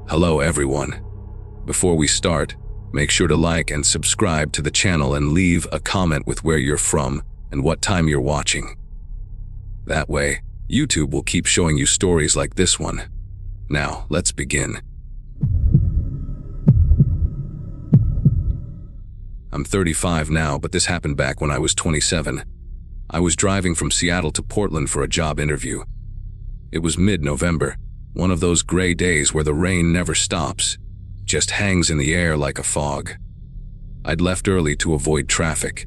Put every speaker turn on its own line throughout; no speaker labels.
Hello everyone. Before we start, make sure to like and subscribe to the channel and leave a comment with where you're from and what time you're watching. That way, YouTube will keep showing you stories like this one. Now, let's begin. I'm 35 now, but this happened back when I was 27. I was driving from Seattle to Portland for a job interview. It was mid-November, one of those gray days where the rain never stops, just hangs in the air like a fog. I'd left early to avoid traffic,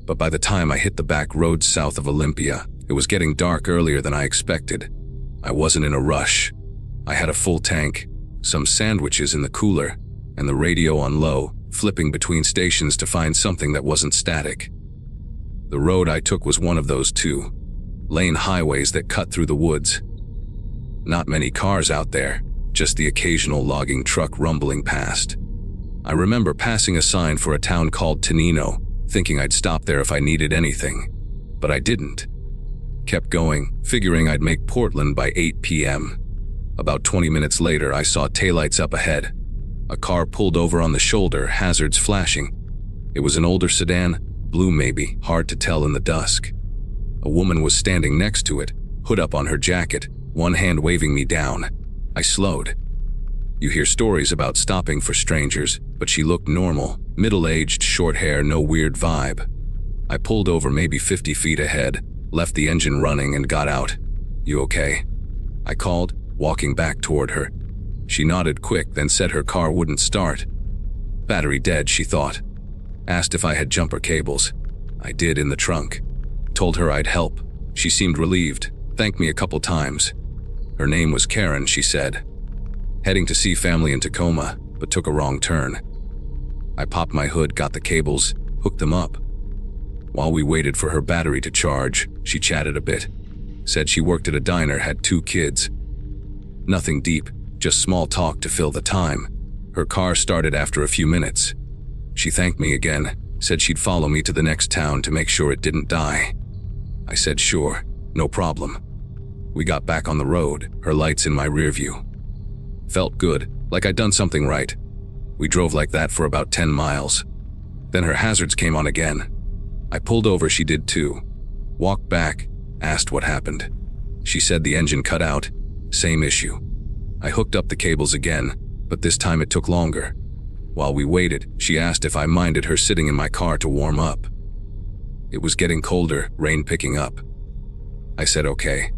but by the time I hit the back roads south of Olympia, it was getting dark earlier than I expected. I wasn't in a rush. I had a full tank, some sandwiches in the cooler, and the radio on low, flipping between stations to find something that wasn't static. The road I took was one of those two-lane highways that cut through the woods. Not many cars out there, just the occasional logging truck rumbling past. I remember passing a sign for a town called Tenino, thinking I'd stop there if I needed anything. But I didn't. Kept going, figuring I'd make Portland by 8 p.m. About 20 minutes later, I saw taillights up ahead. A car pulled over on the shoulder, hazards flashing. It was an older sedan, blue maybe, hard to tell in the dusk. A woman was standing next to it, hood up on her jacket, one hand waving me down. I slowed. You hear stories about stopping for strangers, but she looked normal, middle-aged, short hair, no weird vibe. I pulled over maybe 50 feet ahead, left the engine running and got out. "You okay?" I called, walking back toward her. She nodded quick, then said her car wouldn't start. Battery dead, she thought. Asked if I had jumper cables. I did in the trunk. Told her I'd help. She seemed relieved, thanked me a couple times. Her name was Karen, she said. Heading to see family in Tacoma, but took a wrong turn. I popped my hood, got the cables, hooked them up. While we waited for her battery to charge, she chatted a bit. Said she worked at a diner, had 2 kids. Nothing deep, just small talk to fill the time. Her car started after a few minutes. She thanked me again, said she'd follow me to the next town to make sure it didn't die. I said sure, no problem. We got back on the road, her lights in my rear view. Felt good, like I'd done something right. We drove like that for about 10 miles. Then her hazards came on again. I pulled over, she did too. Walked back, asked what happened. She said the engine cut out, same issue. I hooked up the cables again, but this time it took longer. While we waited, she asked if I minded her sitting in my car to warm up. It was getting colder, rain picking up. I said okay.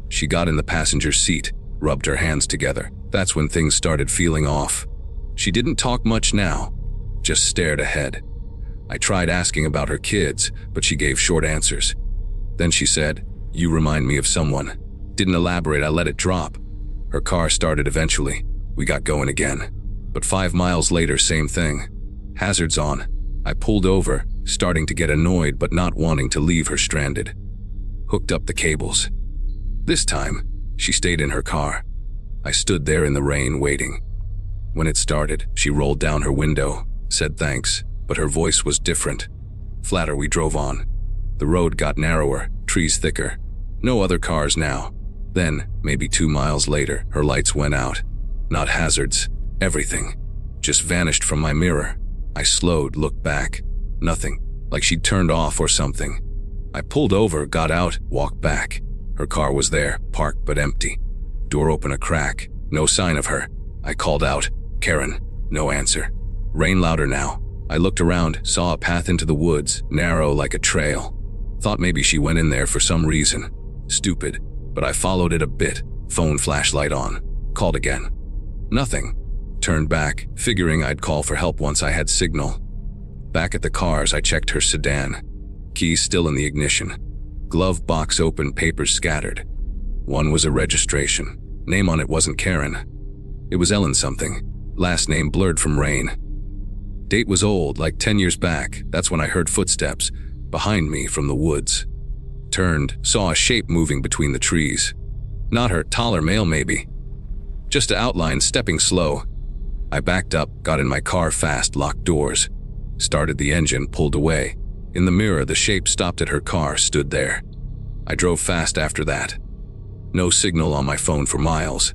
She got in the passenger seat, rubbed her hands together. That's when things started feeling off. She didn't talk much now, just stared ahead. I tried asking about her kids, but she gave short answers. Then she said, "You remind me of someone." Didn't elaborate, I let it drop. Her car started eventually. We got going again. But 5 miles later, same thing. Hazards on. I pulled over, starting to get annoyed but not wanting to leave her stranded. Hooked up the cables. This time, she stayed in her car. I stood there in the rain waiting. When it started, she rolled down her window, said thanks, but her voice was different. Flatter, we drove on. The road got narrower, trees thicker. No other cars now. Then, maybe 2 miles later, her lights went out. Not hazards, everything. Just vanished from my mirror. I slowed, looked back. Nothing, like she'd turned off or something. I pulled over, got out, walked back. Her car was there, parked but empty. Door open a crack, no sign of her. I called out, "Karen," no answer. Rain louder now. I looked around, saw a path into the woods, narrow like a trail. Thought maybe she went in there for some reason. Stupid, but I followed it a bit, phone flashlight on. Called again. Nothing. Turned back, figuring I'd call for help once I had signal. Back at the cars, I checked her sedan. Keys still in the ignition. Glove box open, papers scattered. One was a registration. Name on it wasn't Karen. It was Ellen something. Last name blurred from rain. Date was old, like 10 years back. That's when I heard footsteps behind me from the woods. Turned, saw a shape moving between the trees. Not her, taller male maybe. Just an outline, stepping slow. I backed up, got in my car fast, locked doors. Started the engine, pulled away. In the mirror, the shape stopped at her car, stood there. I drove fast after that. No signal on my phone for miles.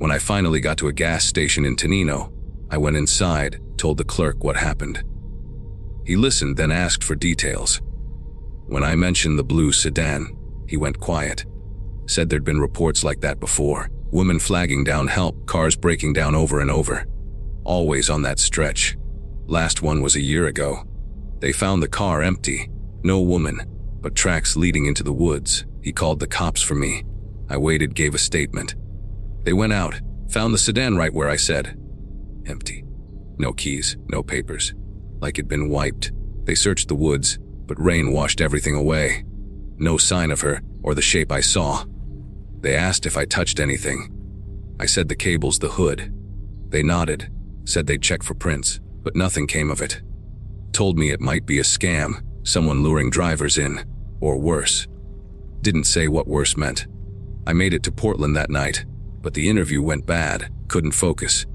When I finally got to a gas station in Tenino, I went inside, told the clerk what happened. He listened, then asked for details. When I mentioned the blue sedan, he went quiet. Said there'd been reports like that before. Women flagging down help, cars breaking down over and over. Always on that stretch. Last one was a year ago. They found the car empty. No woman, but tracks leading into the woods. He called the cops for me. I waited, gave a statement. They went out, found the sedan right where I said. Empty. No keys, no papers. Like it'd been wiped. They searched the woods, but rain washed everything away. No sign of her, or the shape I saw. They asked if I touched anything. I said the cables, the hood. They nodded, said they'd check for prints, but nothing came of it. Told me it might be a scam, someone luring drivers in, or worse. Didn't say what worse meant. I made it to Portland that night, but the interview went bad, couldn't focus.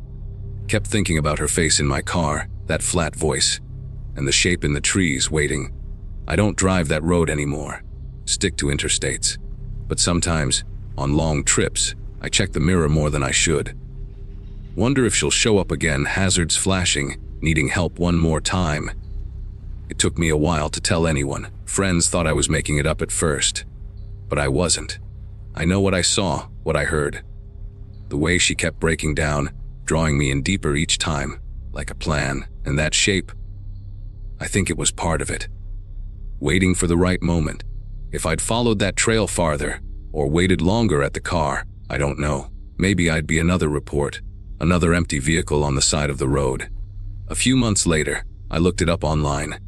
Kept thinking about her face in my car, that flat voice, and the shape in the trees waiting. I don't drive that road anymore, stick to interstates. But sometimes, on long trips, I check the mirror more than I should. Wonder if she'll show up again, hazards flashing, needing help one more time. It took me a while to tell anyone. Friends thought I was making it up at first, but I wasn't. I know what I saw, what I heard. The way she kept breaking down, drawing me in deeper each time, like a plan, and that shape. I think it was part of it. Waiting for the right moment. If I'd followed that trail farther, or waited longer at the car, I don't know. Maybe I'd be another report, another empty vehicle on the side of the road. A few months later, I looked it up online.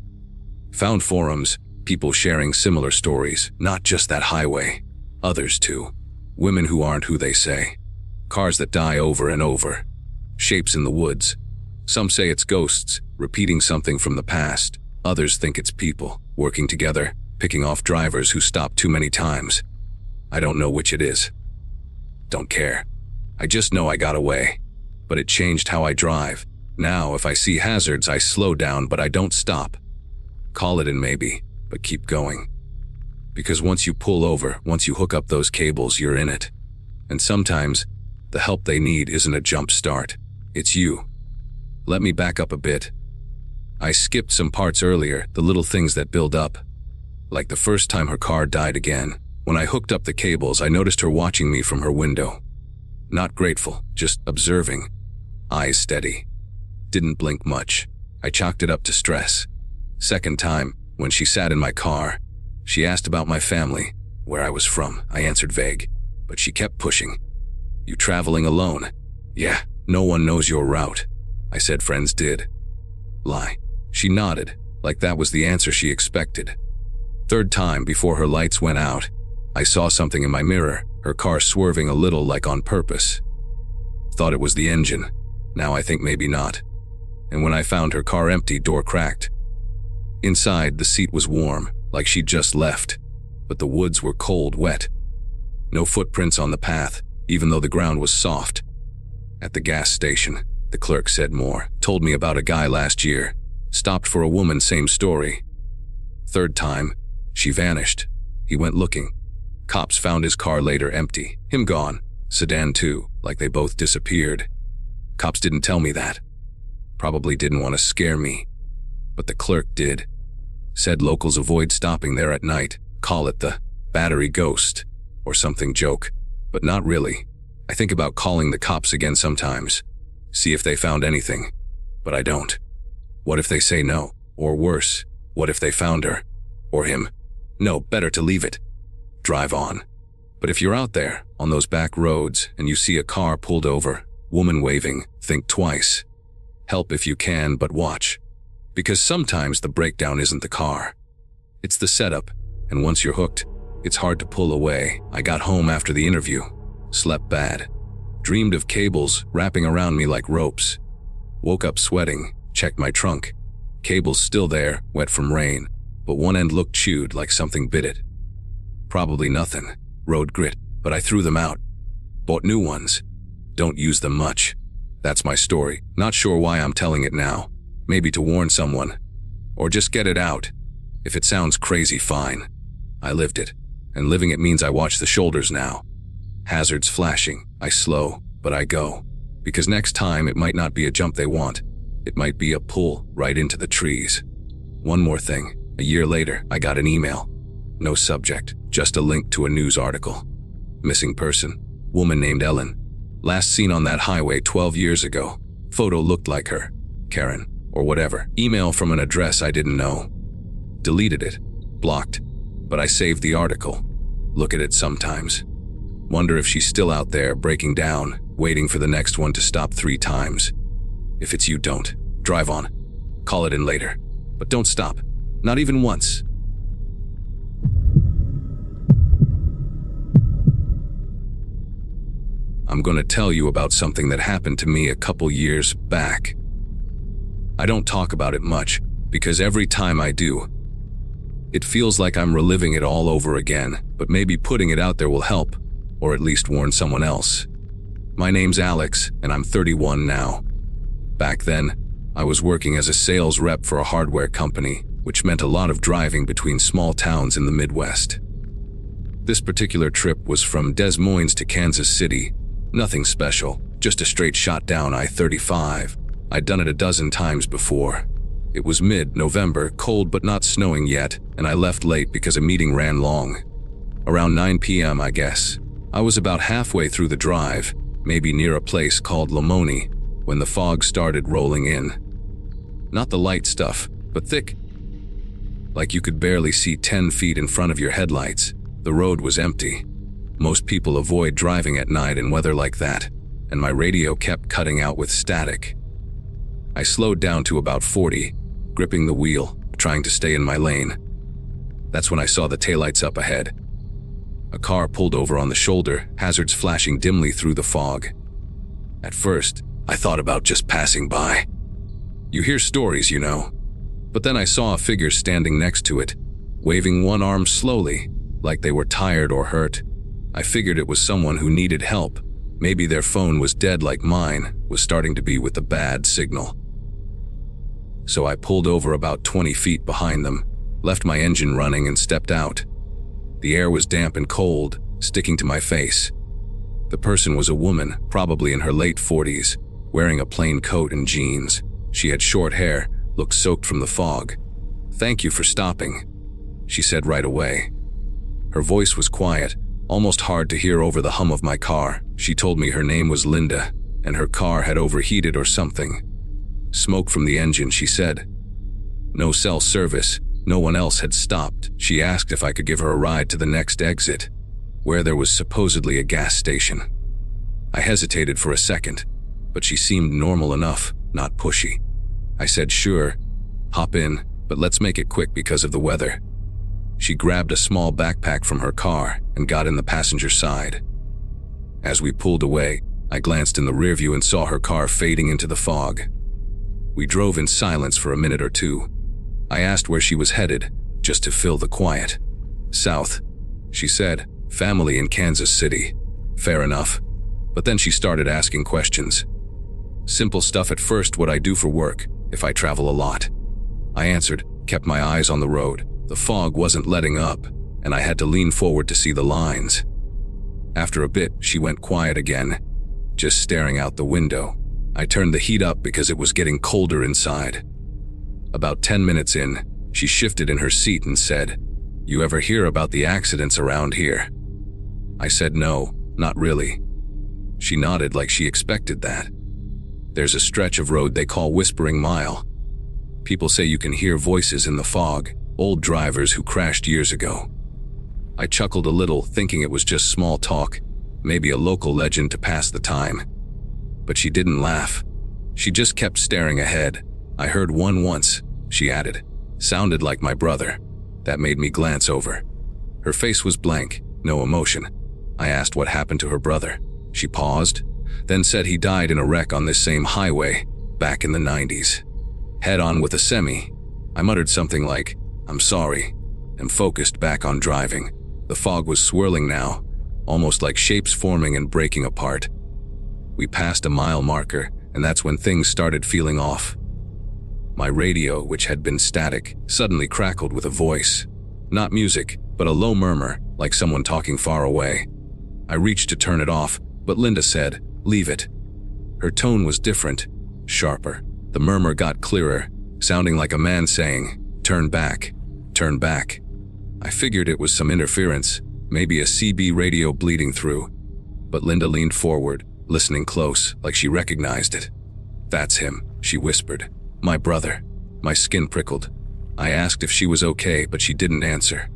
Found forums, people sharing similar stories, not just that highway. Others too. Women who aren't who they say. Cars that die over and over. Shapes in the woods. Some say it's ghosts, repeating something from the past. Others think it's people, working together, picking off drivers who stop too many times. I don't know which it is. Don't care. I just know I got away. But it changed how I drive. Now, if I see hazards, I slow down, but I don't stop. Call it in maybe, but keep going. Because once you pull over, once you hook up those cables, you're in it. And sometimes, the help they need isn't a jump start. It's you. Let me back up a bit. I skipped some parts earlier, the little things that build up. Like the first time her car died again. When I hooked up the cables, I noticed her watching me from her window. Not grateful, just observing. Eyes steady. Didn't blink much. I chalked it up to stress. Second time, when she sat in my car, she asked about my family, where I was from. I answered vague, but she kept pushing. You traveling alone? Yeah, no one knows your route. I said friends did. Lie. She nodded, like that was the answer she expected. Third time, before her lights went out, I saw something in my mirror, her car swerving a little like on purpose. Thought it was the engine. Now I think maybe not. And when I found her car empty, door cracked. Inside, the seat was warm, like she'd just left, but the woods were cold, wet. No footprints on the path, even though the ground was soft. At the gas station, the clerk said more, told me about a guy last year, stopped for a woman, same story. Third time, she vanished. He went looking. Cops found his car later empty, him gone, sedan too, like they both disappeared. Cops didn't tell me that. Probably didn't want to scare me. But the clerk did. Said locals avoid stopping there at night, call it the battery ghost, or something joke. But not really. I think about calling the cops again sometimes. See if they found anything. But I don't. What if they say no? Or worse, what if they found her? Or him? No, better to leave it. Drive on. But if you're out there, on those back roads, and you see a car pulled over, woman waving, think twice. Help if you can, but watch. Because sometimes the breakdown isn't the car. It's the setup, and once you're hooked, it's hard to pull away. I got home after the interview. Slept bad. Dreamed of cables wrapping around me like ropes. Woke up sweating, checked my trunk. Cables still there, wet from rain, but one end looked chewed like something bit it. Probably nothing. Road grit, but I threw them out. Bought new ones. Don't use them much. That's my story. Not sure why I'm telling it now. Maybe to warn someone. Or just get it out. If it sounds crazy, fine. I lived it. And living it means I watch the shoulders now. Hazards flashing. I slow. but I go. Because next time it might not be a jump they want. It might be a pull right into the trees. One more thing. A year later, I got an email. No subject, just a link to a news article. Missing person. Woman named Ellen. Last seen on that highway 12 years ago. Photo looked like her. Karen, or whatever. Email from an address I didn't know. Deleted it. Blocked. But I saved the article. Look at it sometimes. Wonder if she's still out there breaking down, waiting for the next one to stop 3 times. If it's you, don't. Drive on. Call it in later. But don't stop. Not even once. I'm going to tell you about something that happened to me a couple years back. I don't talk about it much, because every time I do, it feels like I'm reliving it all over again, but maybe putting it out there will help, or at least warn someone else. My name's Alex, and I'm 31 now. Back then, I was working as a sales rep for a hardware company, which meant a lot of driving between small towns in the Midwest. This particular trip was from Des Moines to Kansas City. Nothing special, just a straight shot down I-35. I'd done it a dozen times before. It was mid-November, cold but not snowing yet, and I left late because a meeting ran long. Around 9 p.m., I guess. I was about halfway through the drive, maybe near a place called Lamoni, when the fog started rolling in. Not the light stuff, but thick. Like you could barely see 10 feet in front of your headlights. The road was empty. Most people avoid driving at night in weather like that, and my radio kept cutting out with static. I slowed down to about 40, gripping the wheel, trying to stay in my lane. That's when I saw the taillights up ahead. A car pulled over on the shoulder, hazards flashing dimly through the fog. At first, I thought about just passing by. You hear stories, you know. But then I saw a figure standing next to it, waving one arm slowly, like they were tired or hurt. I figured it was someone who needed help. Maybe their phone was dead like mine was starting to be with a bad signal. So I pulled over about 20 feet behind them, left my engine running and stepped out. The air was damp and cold, sticking to my face. The person was a woman, probably in her late 40s, wearing a plain coat and jeans. She had short hair, looked soaked from the fog. "Thank you for stopping," she said right away. Her voice was quiet, almost hard to hear over the hum of my car. She told me her name was Linda, and her car had overheated or something. Smoke from the engine, she said. No cell service, no one else had stopped. She asked if I could give her a ride to the next exit, where there was supposedly a gas station. I hesitated for a second, but she seemed normal enough, not pushy. I said, "Sure, hop in, but let's make it quick because of the weather." She grabbed a small backpack from her car and got in the passenger side. As we pulled away, I glanced in the rearview and saw her car fading into the fog. We drove in silence for a minute or two. I asked where she was headed, just to fill the quiet. "South," she said. "Family in Kansas City." Fair enough. But then she started asking questions. Simple stuff at first: what I do for work, if I travel a lot. I answered, kept my eyes on the road. The fog wasn't letting up, and I had to lean forward to see the lines. After a bit, she went quiet again, just staring out the window. I turned the heat up because it was getting colder inside. About 10 minutes in, she shifted in her seat and said, "You ever hear about the accidents around here?" I said no, not really. She nodded like she expected that. There's a stretch of road they call Whispering Mile. People say you can hear voices in the fog, old drivers who crashed years ago. I chuckled a little, thinking it was just small talk, maybe a local legend to pass the time. But she didn't laugh. She just kept staring ahead. "I heard one once," she added. "Sounded like my brother." That made me glance over. Her face was blank, no emotion. I asked what happened to her brother. She paused, then said he died in a wreck on this same highway, back in the 90s. Head-on with a semi. I muttered something like, "I'm sorry," and focused back on driving. The fog was swirling now, almost like shapes forming and breaking apart. We passed a mile marker, and that's when things started feeling off. My radio, which had been static, suddenly crackled with a voice. Not music, but a low murmur, like someone talking far away. I reached to turn it off, but Linda said, Leave it." Her tone was different, sharper. The murmur got clearer, sounding like a man saying, "Turn back, turn back." I figured it was some interference, maybe a CB radio bleeding through. But Linda leaned forward, listening close, like she recognized it. "That's him," she whispered. "My brother." My skin prickled. I asked if she was okay, but she didn't answer.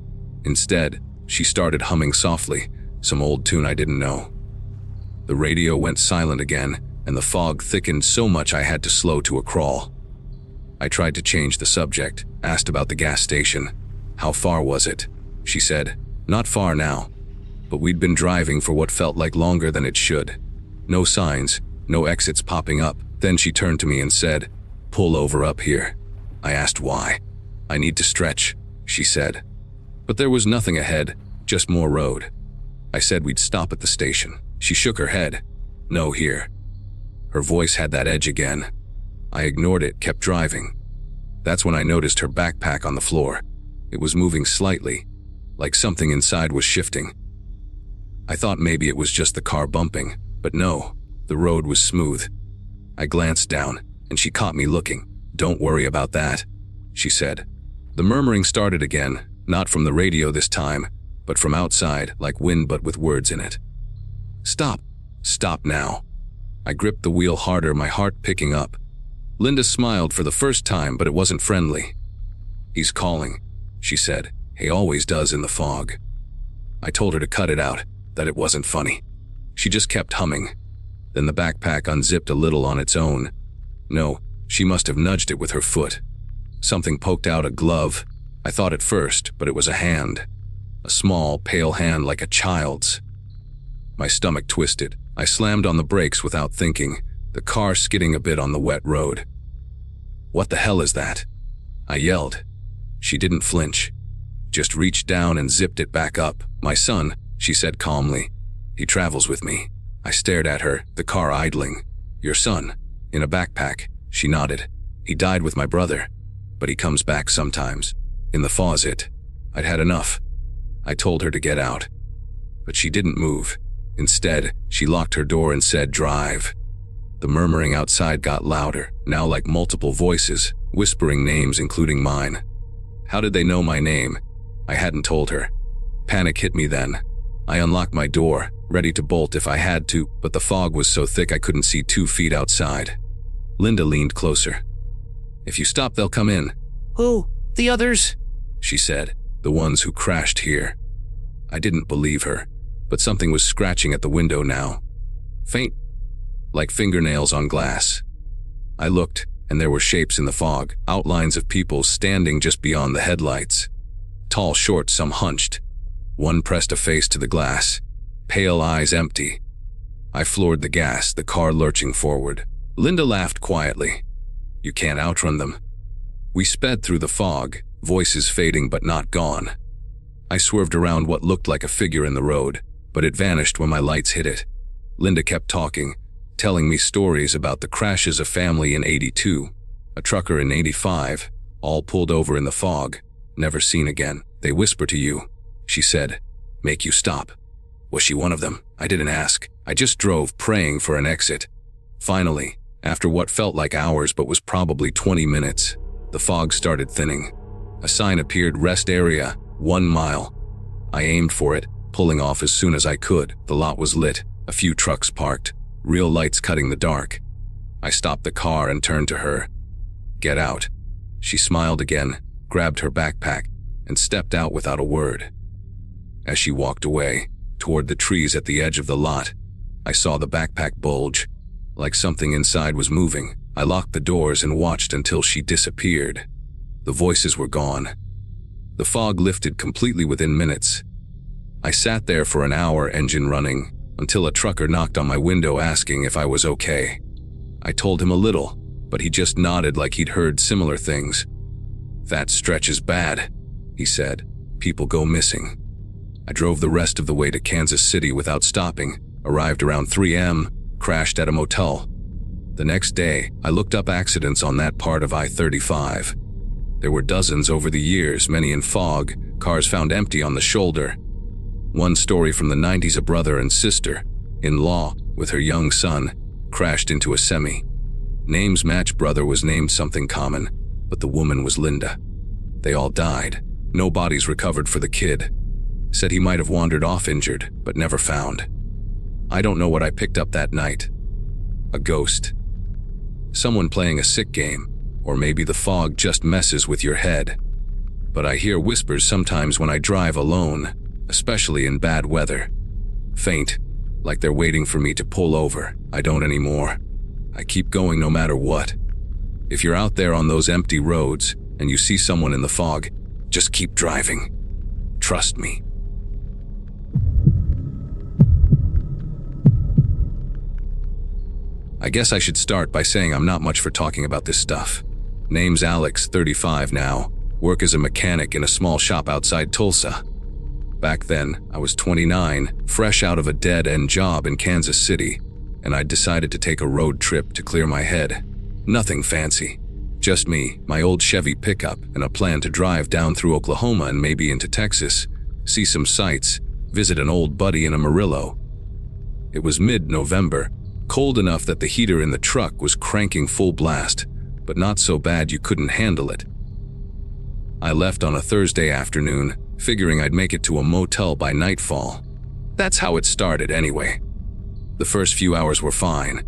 Instead, she started humming softly, some old tune I didn't know. The radio went silent again, and the fog thickened so much I had to slow to a crawl. I tried to change the subject, asked about the gas station. "How far was it?" She said, "Not far now." But we'd been driving for what felt like longer than it should. No signs, no exits popping up. Then she turned to me and said, "Pull over up here." I asked why. "I need to stretch," she said. But there was nothing ahead, just more road. I said we'd stop at the station. She shook her head. "No, here." Her voice had that edge again. I ignored it, kept driving. That's when I noticed her backpack on the floor. It was moving slightly, like something inside was shifting. I thought maybe it was just the car bumping, but no, the road was smooth. I glanced down, and she caught me looking. "Don't worry about that," she said. The murmuring started again, not from the radio this time, but from outside, like wind but with words in it. "Stop. Stop now." I gripped the wheel harder, my heart picking up. Linda smiled for the first time, but it wasn't friendly. "He's calling," she said. "He always does in the fog." I told her to cut it out, that it wasn't funny. She just kept humming. Then the backpack unzipped a little on its own. No, she must have nudged it with her foot. Something poked out, a glove. I thought at first, but it was a hand. A small, pale hand like a child's. My stomach twisted. I slammed on the brakes without thinking, the car skidding a bit on the wet road. "What the hell is that?" I yelled. She didn't flinch, just reached down and zipped it back up. "My son," she said calmly. "He travels with me." I stared at her, the car idling. "Your son? In a backpack?" She nodded. "He died with my brother, but he comes back sometimes. In the faucet." I'd had enough. I told her to get out, but she didn't move. Instead, she locked her door and said, "Drive." The murmuring outside got louder, now like multiple voices, whispering names including mine. How did they know my name? I hadn't told her. Panic hit me then. I unlocked my door, ready to bolt if I had to, but the fog was so thick I couldn't see 2 feet outside. Linda leaned closer. "If you stop, they'll come in." "Who? The others?" she said. "The ones who crashed here." I didn't believe her, but something was scratching at the window now. Faint, like fingernails on glass. I looked, and there were shapes in the fog, outlines of people standing just beyond the headlights. Tall, short, some hunched. One pressed a face to the glass, pale eyes empty. I floored the gas, the car lurching forward. Linda laughed quietly. "You can't outrun them." We sped through the fog, voices fading but not gone. I swerved around what looked like a figure in the road, but it vanished when my lights hit it. Linda kept talking, telling me stories about the crashes of family in '82, a trucker in '85, all pulled over in the fog, never seen again. "They whisper to you," she said, "make you stop." Was she one of them? I didn't ask. I just drove, praying for an exit. Finally, after what felt like hours but was probably 20 minutes, the fog started thinning. A sign appeared, "Rest area, 1 mile." I aimed for it, pulling off as soon as I could. The lot was lit, a few trucks parked, real lights cutting the dark. I stopped the car and turned to her. "Get out." She smiled again, grabbed her backpack, and stepped out without a word. As she walked away, toward the trees at the edge of the lot, I saw the backpack bulge, like something inside was moving. I locked the doors and watched until she disappeared. The voices were gone. The fog lifted completely within minutes. I sat there for an hour, engine running, until a trucker knocked on my window asking if I was okay. I told him a little, but he just nodded like he'd heard similar things. "That stretch is bad," he said. "People go missing." I drove the rest of the way to Kansas City without stopping, arrived around 3 a.m., crashed at a motel. The next day, I looked up accidents on that part of I-35. There were dozens over the years, many in fog, cars found empty on the shoulder. One story from the '90s, a brother and sister, in-law, with her young son, crashed into a semi. Name's match brother was named something common, but the woman was Linda. They all died. No bodies recovered for the kid. Said he might have wandered off injured, but never found. I don't know what I picked up that night. A ghost. Someone playing a sick game, or maybe the fog just messes with your head. But I hear whispers sometimes when I drive alone, especially in bad weather. Faint, like they're waiting for me to pull over. I don't anymore. I keep going no matter what. If you're out there on those empty roads and you see someone in the fog, just keep driving. Trust me. I guess I should start by saying I'm not much for talking about this stuff. Name's Alex, 35 now. Work as a mechanic in a small shop outside Tulsa. Back then, I was 29, fresh out of a dead-end job in Kansas City, and I'd decided to take a road trip to clear my head. Nothing fancy. Just me, my old Chevy pickup, and a plan to drive down through Oklahoma and maybe into Texas, see some sights, visit an old buddy in Amarillo. It was mid-November, cold enough that the heater in the truck was cranking full blast, but not so bad you couldn't handle it. I left on a Thursday afternoon, figuring I'd make it to a motel by nightfall. That's how it started anyway. The first few hours were fine.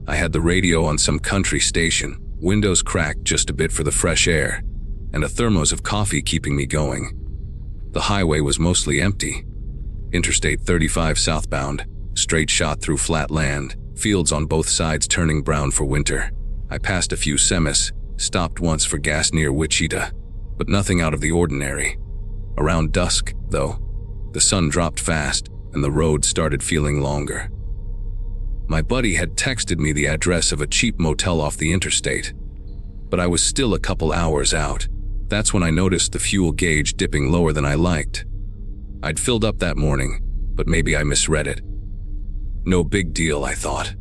I had the radio on some country station, windows cracked just a bit for the fresh air, and a thermos of coffee keeping me going. The highway was mostly empty. Interstate 35 southbound, straight shot through flat land, fields on both sides turning brown for winter. I passed a few semis, stopped once for gas near Wichita, but nothing out of the ordinary. Around dusk, though, the sun dropped fast and the road started feeling longer. My buddy had texted me the address of a cheap motel off the interstate, but I was still a couple hours out. That's when I noticed the fuel gauge dipping lower than I liked. I'd filled up that morning, but maybe I misread it. No big deal, I thought.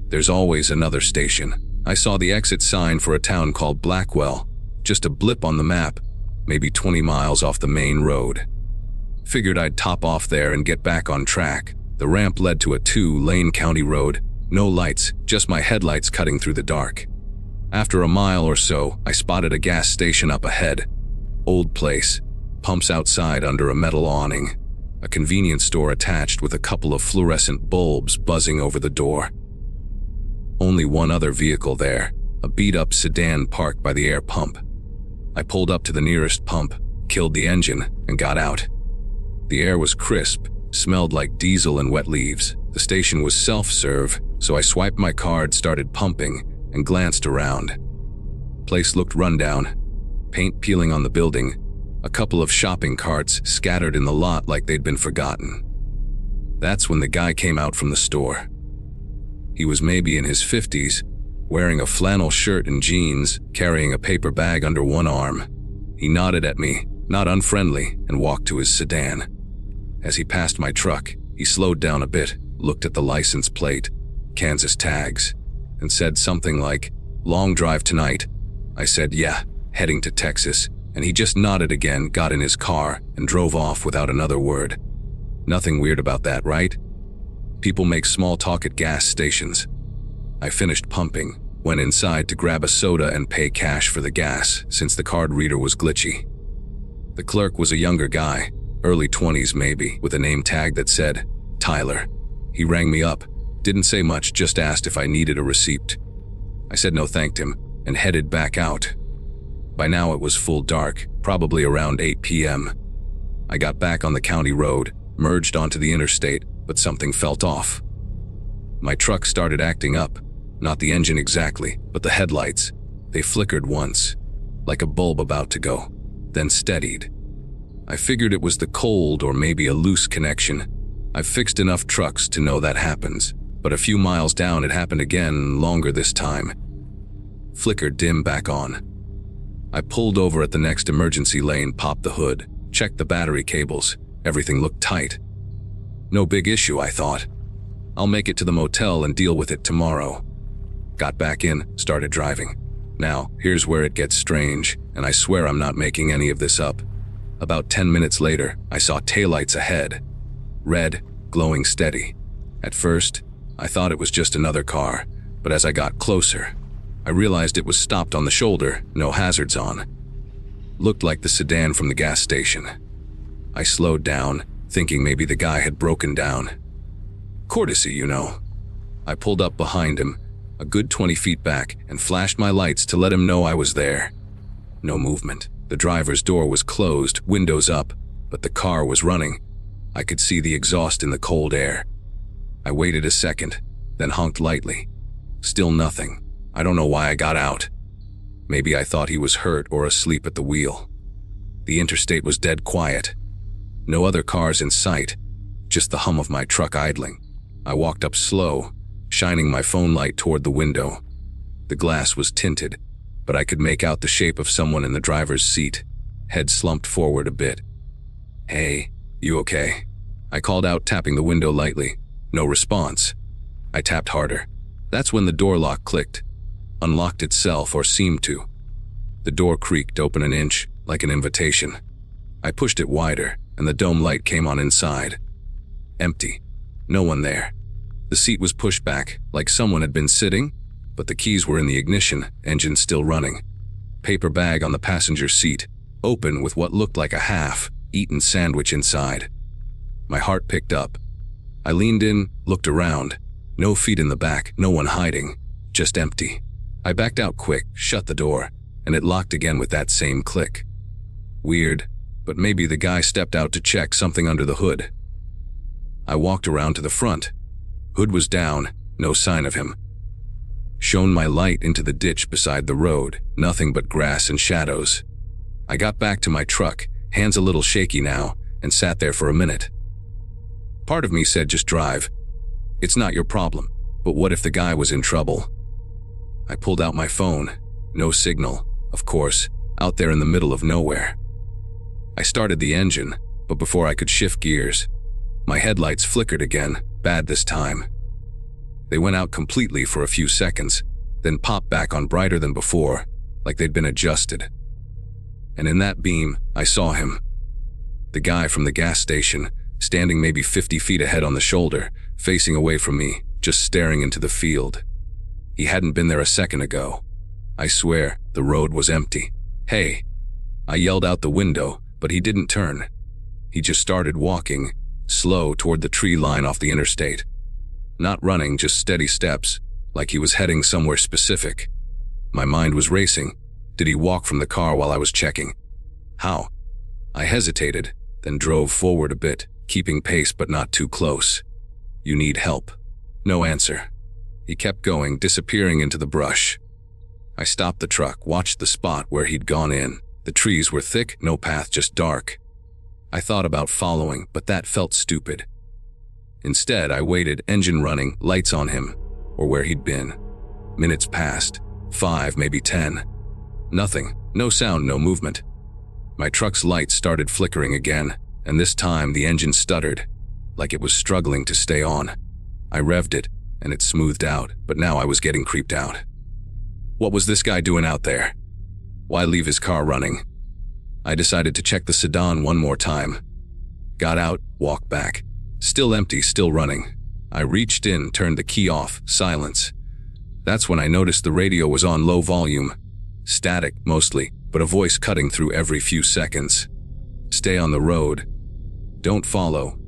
There's always another station. I saw the exit sign for a town called Blackwell, just a blip on the map, maybe 20 miles off the main road. Figured I'd top off there and get back on track. The ramp led to a 2-lane county road, no lights, just my headlights cutting through the dark. After a mile or so, I spotted a gas station up ahead. Old place, pumps outside under a metal awning, a convenience store attached with a couple of fluorescent bulbs buzzing over the door. Only one other vehicle there, a beat-up sedan parked by the air pump. I pulled up to the nearest pump, killed the engine, and got out. The air was crisp, smelled like diesel and wet leaves. The station was self-serve, so I swiped my card, started pumping, and glanced around. Place looked rundown, paint peeling on the building, a couple of shopping carts scattered in the lot like they'd been forgotten. That's when the guy came out from the store. He was maybe in his 50s, wearing a flannel shirt and jeans, carrying a paper bag under one arm. He nodded at me, not unfriendly, and walked to his sedan. As he passed my truck, he slowed down a bit, looked at the license plate, Kansas tags, and said something like, "Long drive tonight." I said, "Yeah, heading to Texas," and he just nodded again, got in his car, and drove off without another word. Nothing weird about that, right? People make small talk at gas stations. I finished pumping, went inside to grab a soda and pay cash for the gas since the card reader was glitchy. The clerk was a younger guy, early 20s maybe, with a name tag that said, Tyler. He rang me up, didn't say much, just asked if I needed a receipt. I said no, thanked him, and headed back out. By now it was full dark, probably around 8 p.m. I got back on the county road, merged onto the interstate, but something felt off. My truck started acting up, not the engine exactly, but the headlights. They flickered once, like a bulb about to go, then steadied. I figured it was the cold or maybe a loose connection. I've fixed enough trucks to know that happens, but a few miles down it happened again, longer this time. Flicker dim back on. I pulled over at the next emergency lane, popped the hood, checked the battery cables. Everything looked tight. No big issue, I thought. I'll make it to the motel and deal with it tomorrow. Got back in, started driving. Now, here's where it gets strange, and I swear I'm not making any of this up. About 10 minutes later, I saw taillights ahead. Red, glowing steady. At first, I thought it was just another car, but as I got closer, I realized it was stopped on the shoulder, no hazards on. Looked like the sedan from the gas station. I slowed down, thinking maybe the guy had broken down. Courtesy, you know. I pulled up behind him, a good 20 feet back, and flashed my lights to let him know I was there. No movement. The driver's door was closed, windows up, but the car was running. I could see the exhaust in the cold air. I waited a second, then honked lightly. Still nothing. I don't know why I got out. Maybe I thought he was hurt or asleep at the wheel. The interstate was dead quiet. No other cars in sight, just the hum of my truck idling. I walked up slow, shining my phone light toward the window. The glass was tinted, but I could make out the shape of someone in the driver's seat, head slumped forward a bit. "Hey, you okay?" I called out, tapping the window lightly. No response. I tapped harder. That's when the door lock clicked, unlocked itself, or seemed to. The door creaked open an inch, like an invitation. I pushed it wider, and the dome light came on inside. Empty. No one there. The seat was pushed back, like someone had been sitting, but the keys were in the ignition, engine still running. Paper bag on the passenger seat, open with what looked like a half-eaten sandwich inside. My heart picked up. I leaned in, looked around. No feet in the back, no one hiding, just empty. I backed out quick, shut the door, and it locked again with that same click. Weird, but maybe the guy stepped out to check something under the hood. I walked around to the front. Hood was down, no sign of him. Shone my light into the ditch beside the road, nothing but grass and shadows. I got back to my truck, hands a little shaky now, and sat there for a minute. Part of me said, just drive. It's not your problem, but what if the guy was in trouble? I pulled out my phone. No signal, of course, out there in the middle of nowhere. I started the engine, but before I could shift gears, my headlights flickered again, bad this time. They went out completely for a few seconds, then popped back on brighter than before, like they'd been adjusted. And in that beam, I saw him. The guy from the gas station, standing maybe 50 feet ahead on the shoulder, facing away from me, just staring into the field. He hadn't been there a second ago. I swear, the road was empty. "Hey!" I yelled out the window, but he didn't turn. He just started walking, slow toward the tree line off the interstate. Not running, just steady steps, like he was heading somewhere specific. My mind was racing. Did he walk from the car while I was checking? How? I hesitated, then drove forward a bit, keeping pace but not too close. "You need help." No answer. He kept going, disappearing into the brush. I stopped the truck, watched the spot where he'd gone in. The trees were thick, no path, just dark. I thought about following, but that felt stupid. Instead, I waited, engine running, lights on him, or where he'd been. Minutes passed, 5, maybe 10. Nothing, no sound, no movement. My truck's lights started flickering again, and this time the engine stuttered, like it was struggling to stay on. I revved it, and it smoothed out, but now I was getting creeped out. What was this guy doing out there? Why leave his car running? I decided to check the sedan one more time. Got out, walked back. Still empty, still running. I reached in, turned the key off, silence. That's when I noticed the radio was on low volume. Static, mostly, but a voice cutting through every few seconds. "Stay on the road. Don't follow."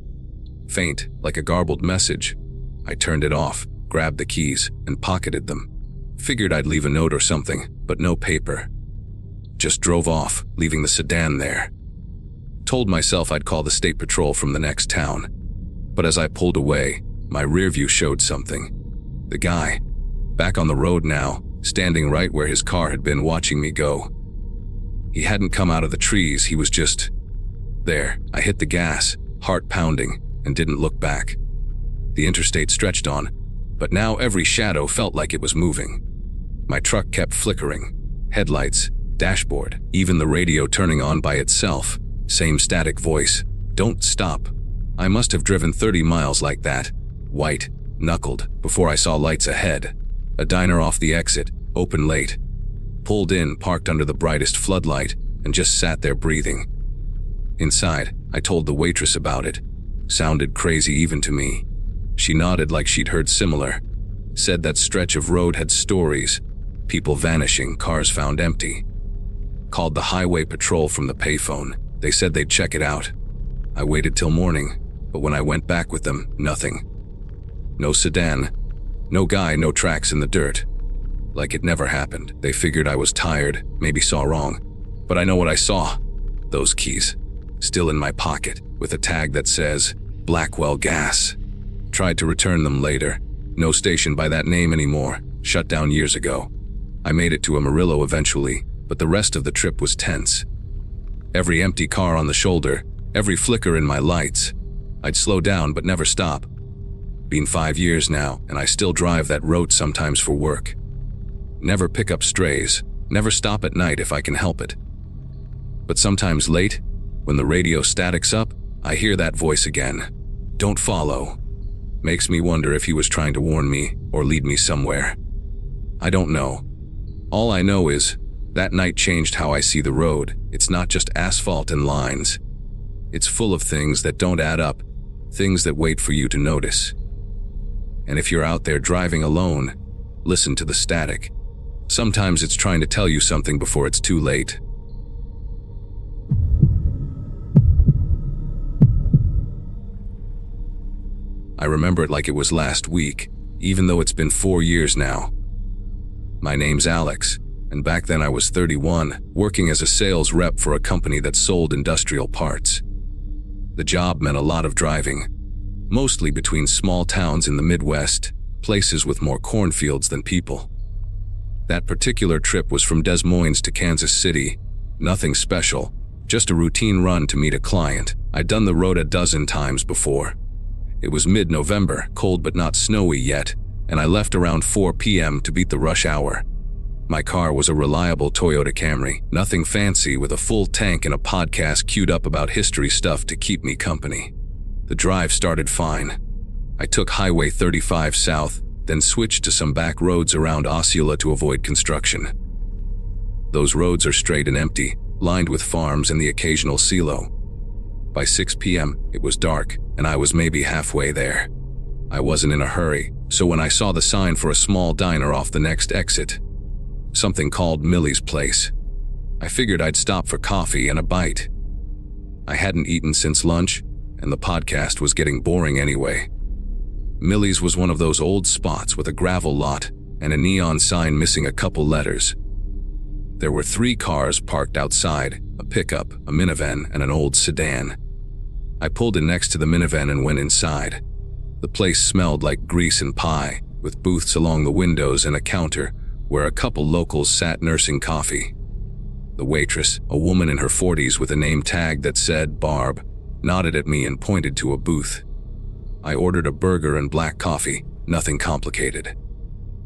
Faint, like a garbled message. I turned it off, grabbed the keys, and pocketed them. Figured I'd leave a note or something, but no paper. Just drove off, leaving the sedan there. Told myself I'd call the state patrol from the next town. But as I pulled away, my rear view showed something. The guy, back on the road now, standing right where his car had been, watching me go. He hadn't come out of the trees, he was just there. I hit the gas, heart pounding, and didn't look back. The interstate stretched on, but now every shadow felt like it was moving. My truck kept flickering. Headlights, dashboard, even the radio turning on by itself. Same static voice. "Don't stop." I must have driven 30 miles like that, white, knuckled, before I saw lights ahead. A diner off the exit, open late. Pulled in, parked under the brightest floodlight, and just sat there breathing. Inside, I told the waitress about it. Sounded crazy even to me. She nodded like she'd heard similar. Said that stretch of road had stories. People vanishing, cars found empty. Called the highway patrol from the payphone. They said they'd check it out. I waited till morning, but when I went back with them, nothing. No sedan. No guy, no tracks in the dirt. Like it never happened. They figured I was tired, maybe saw wrong. But I know what I saw. Those keys. Still in my pocket, with a tag that says, Blackwell Gas. Tried to return them later. No station by that name anymore. Shut down years ago. I made it to Amarillo eventually, but the rest of the trip was tense. Every empty car on the shoulder, every flicker in my lights. I'd slow down but never stop. Been 5 years now, and I still drive that road sometimes for work. Never pick up strays, never stop at night if I can help it. But sometimes late, when the radio statics up, I hear that voice again. Don't follow. Makes me wonder if he was trying to warn me or lead me somewhere. I don't know. All I know is, that night changed how I see the road. It's not just asphalt and lines. It's full of things that don't add up, things that wait for you to notice. And if you're out there driving alone, listen to the static. Sometimes it's trying to tell you something before it's too late. I remember it like it was last week, even though it's been 4 years now. My name's Alex, and back then I was 31, working as a sales rep for a company that sold industrial parts. The job meant a lot of driving, mostly between small towns in the Midwest, places with more cornfields than people. That particular trip was from Des Moines to Kansas City. Nothing special, just a routine run to meet a client. I'd done the road a dozen times before. It was mid-November, cold but not snowy yet, and I left around 4 p.m. to beat the rush hour. My car was a reliable Toyota Camry, nothing fancy, with a full tank and a podcast queued up about history stuff to keep me company. The drive started fine. I took Highway 35 south, then switched to some back roads around Osceola to avoid construction. Those roads are straight and empty, lined with farms and the occasional silo. By 6 p.m., it was dark, and I was maybe halfway there. I wasn't in a hurry, so when I saw the sign for a small diner off the next exit, something called Millie's Place, I figured I'd stop for coffee and a bite. I hadn't eaten since lunch, and the podcast was getting boring anyway. Millie's was one of those old spots with a gravel lot and a neon sign missing a couple letters. There were 3 cars parked outside, a pickup, a minivan, and an old sedan. I pulled in next to the minivan and went inside. The place smelled like grease and pie, with booths along the windows and a counter where a couple locals sat nursing coffee. The waitress, a woman in her 40s with a name tag that said Barb, nodded at me and pointed to a booth. I ordered a burger and black coffee, nothing complicated.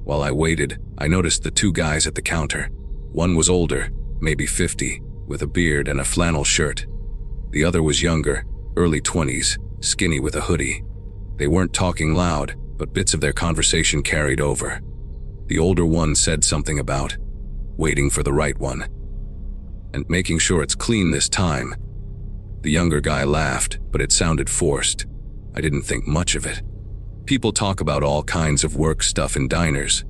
While I waited, I noticed the 2 guys at the counter. One was older, maybe 50, with a beard and a flannel shirt. The other was younger, early 20s, skinny with a hoodie. They weren't talking loud, but bits of their conversation carried over. The older one said something about waiting for the right one, and making sure it's clean this time. The younger guy laughed, but it sounded forced. I didn't think much of it. People talk about all kinds of work stuff in diners.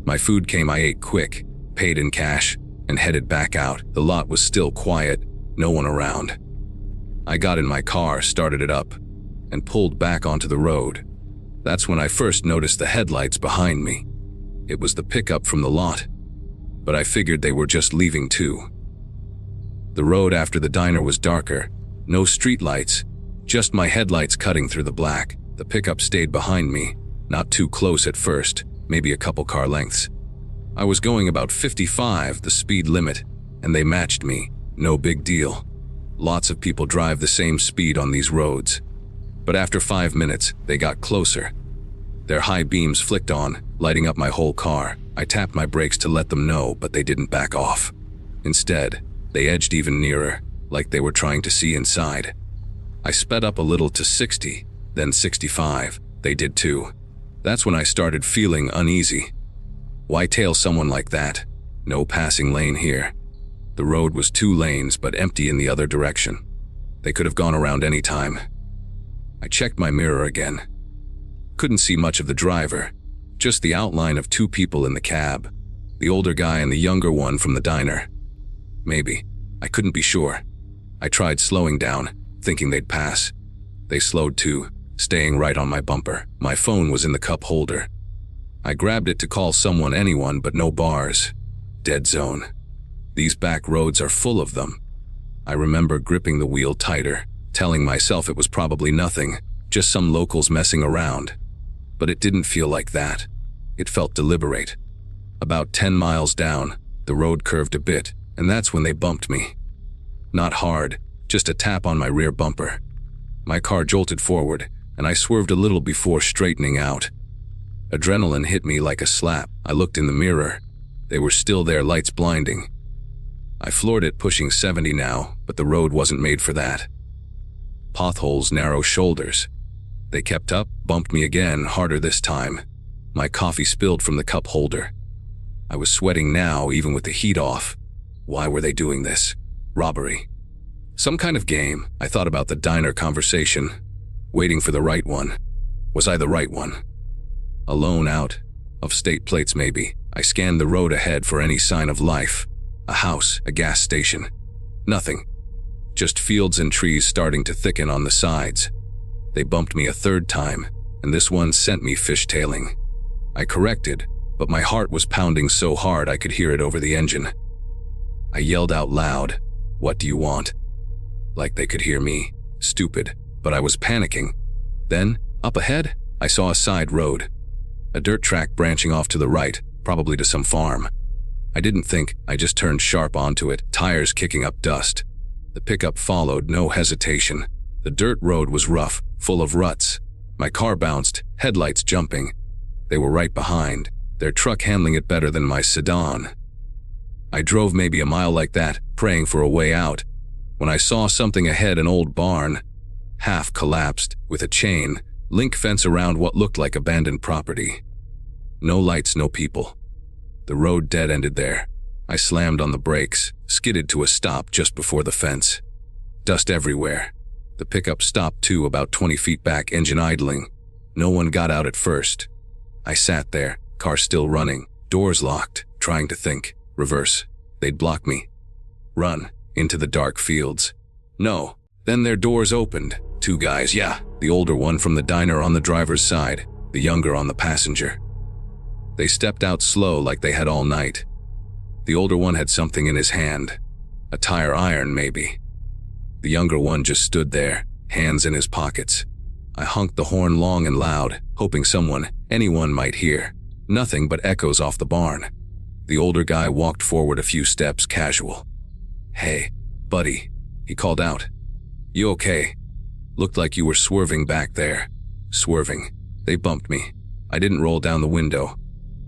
My food came, I ate quick, paid in cash, and headed back out. The lot was still quiet, no one around. I got in my car, started it up, and pulled back onto the road. That's when I first noticed the headlights behind me. It was the pickup from the lot, but I figured they were just leaving too. The road after the diner was darker, no streetlights, just my headlights cutting through the black. The pickup stayed behind me, not too close at first, maybe a couple car lengths. I was going about 55, the speed limit, and they matched me, no big deal. Lots of people drive the same speed on these roads. But after 5 minutes, they got closer. Their high beams flicked on, lighting up my whole car. I tapped my brakes to let them know, but they didn't back off. Instead, they edged even nearer, like they were trying to see inside. I sped up a little to 60, then 65. They did too. That's when I started feeling uneasy. Why tail someone like that? No passing lane here. The road was 2 lanes, but empty in the other direction. They could have gone around any time. I checked my mirror again. Couldn't see much of the driver, just the outline of two people in the cab, the older guy and the younger one from the diner. Maybe. I couldn't be sure. I tried slowing down, thinking they'd pass. They slowed too, staying right on my bumper. My phone was in the cup holder. I grabbed it to call anyone, but no bars. Dead zone. These back roads are full of them. I remember gripping the wheel tighter, telling myself it was probably nothing, just some locals messing around. But it didn't feel like that. It felt deliberate. About 10 miles down, the road curved a bit, and that's when they bumped me. Not hard, just a tap on my rear bumper. My car jolted forward, and I swerved a little before straightening out. Adrenaline hit me like a slap. I looked in the mirror. They were still there, lights blinding. I floored it, pushing 70 now, but the road wasn't made for that. Potholes, narrow shoulders. They kept up, bumped me again, harder this time. My coffee spilled from the cup holder. I was sweating now, even with the heat off. Why were they doing this? Robbery. Some kind of game. I thought about the diner conversation. Waiting for the right one. Was I the right one? Alone out. Of state plates maybe. I scanned the road ahead for any sign of life. A house, a gas station. Nothing. Just fields and trees starting to thicken on the sides. They bumped me a third time, and this one sent me fishtailing. I corrected, but my heart was pounding so hard I could hear it over the engine. I yelled out loud, "What do you want?" Like they could hear me. Stupid, but I was panicking. Then, up ahead, I saw a side road. A dirt track branching off to the right, probably to some farm. I didn't think, I just turned sharp onto it, tires kicking up dust. The pickup followed, no hesitation. The dirt road was rough, full of ruts. My car bounced, headlights jumping. They were right behind, their truck handling it better than my sedan. I drove maybe a mile like that, praying for a way out, when I saw something ahead, an old barn, half collapsed, with a chain link fence around what looked like abandoned property. No lights, no people. The road dead-ended there. I slammed on the brakes, skidded to a stop just before the fence. Dust everywhere. The pickup stopped too, about 20 feet back, engine idling. No one got out at first. I sat there, car still running, doors locked, trying to think. Reverse. They'd block me. Run. Into the dark fields. No. Then their doors opened. Two guys, yeah. The older one from the diner on the driver's side, the younger on the passenger. They stepped out slow like they had all night. The older one had something in his hand. A tire iron, maybe. The younger one just stood there, hands in his pockets. I honked the horn long and loud, hoping anyone might hear. Nothing but echoes off the barn. The older guy walked forward a few steps, casual. "Hey, buddy," he called out. "You okay? Looked like you were swerving back there." Swerving. They bumped me. I didn't roll down the window.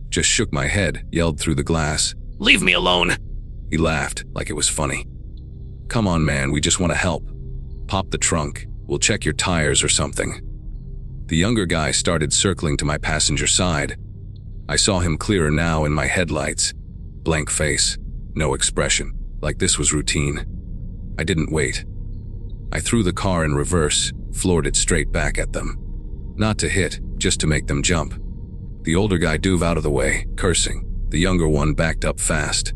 Just shook my head, yelled through the glass, "Leave me alone!" He laughed, like it was funny. "Come on, man, we just want to help. Pop the trunk, we'll check your tires or something." The younger guy started circling to my passenger side. I saw him clearer now in my headlights. Blank face, no expression, like this was routine. I didn't wait. I threw the car in reverse, floored it straight back at them. Not to hit, just to make them jump. The older guy dove out of the way, cursing. The younger one backed up fast.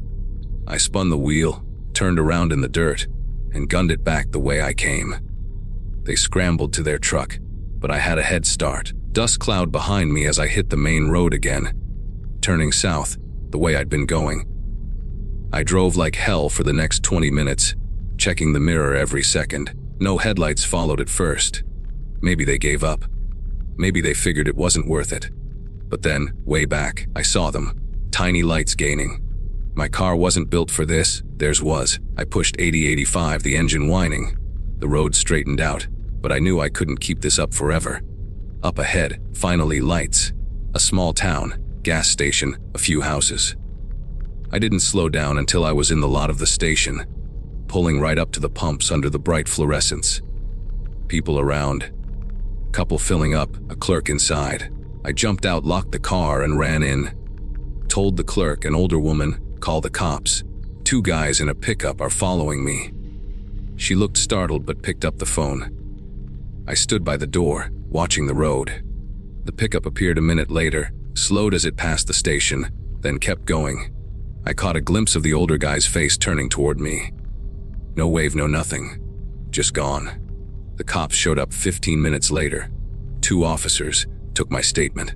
I spun the wheel, turned around in the dirt, and gunned it back the way I came. They scrambled to their truck, but I had a head start. Dust cloud behind me as I hit the main road again, turning south, the way I'd been going. I drove like hell for the next 20 minutes, checking the mirror every second. No headlights followed at first. Maybe they gave up. Maybe they figured it wasn't worth it. But then, way back, I saw them. Tiny lights gaining. My car wasn't built for this, theirs was. I pushed 80-85, the engine whining. The road straightened out, but I knew I couldn't keep this up forever. Up ahead, finally lights. A small town, gas station, a few houses. I didn't slow down until I was in the lot of the station, pulling right up to the pumps under the bright fluorescence. People around. Couple filling up, a clerk inside. I jumped out, locked the car, and ran in. Told the clerk, an older woman, call the cops. 2 guys in a pickup are following me. She looked startled but picked up the phone. I stood by the door, watching the road. The pickup appeared a minute later, slowed as it passed the station, then kept going. I caught a glimpse of the older guy's face turning toward me. No wave, no nothing. Just gone. The cops showed up 15 minutes later. 2 officers took my statement.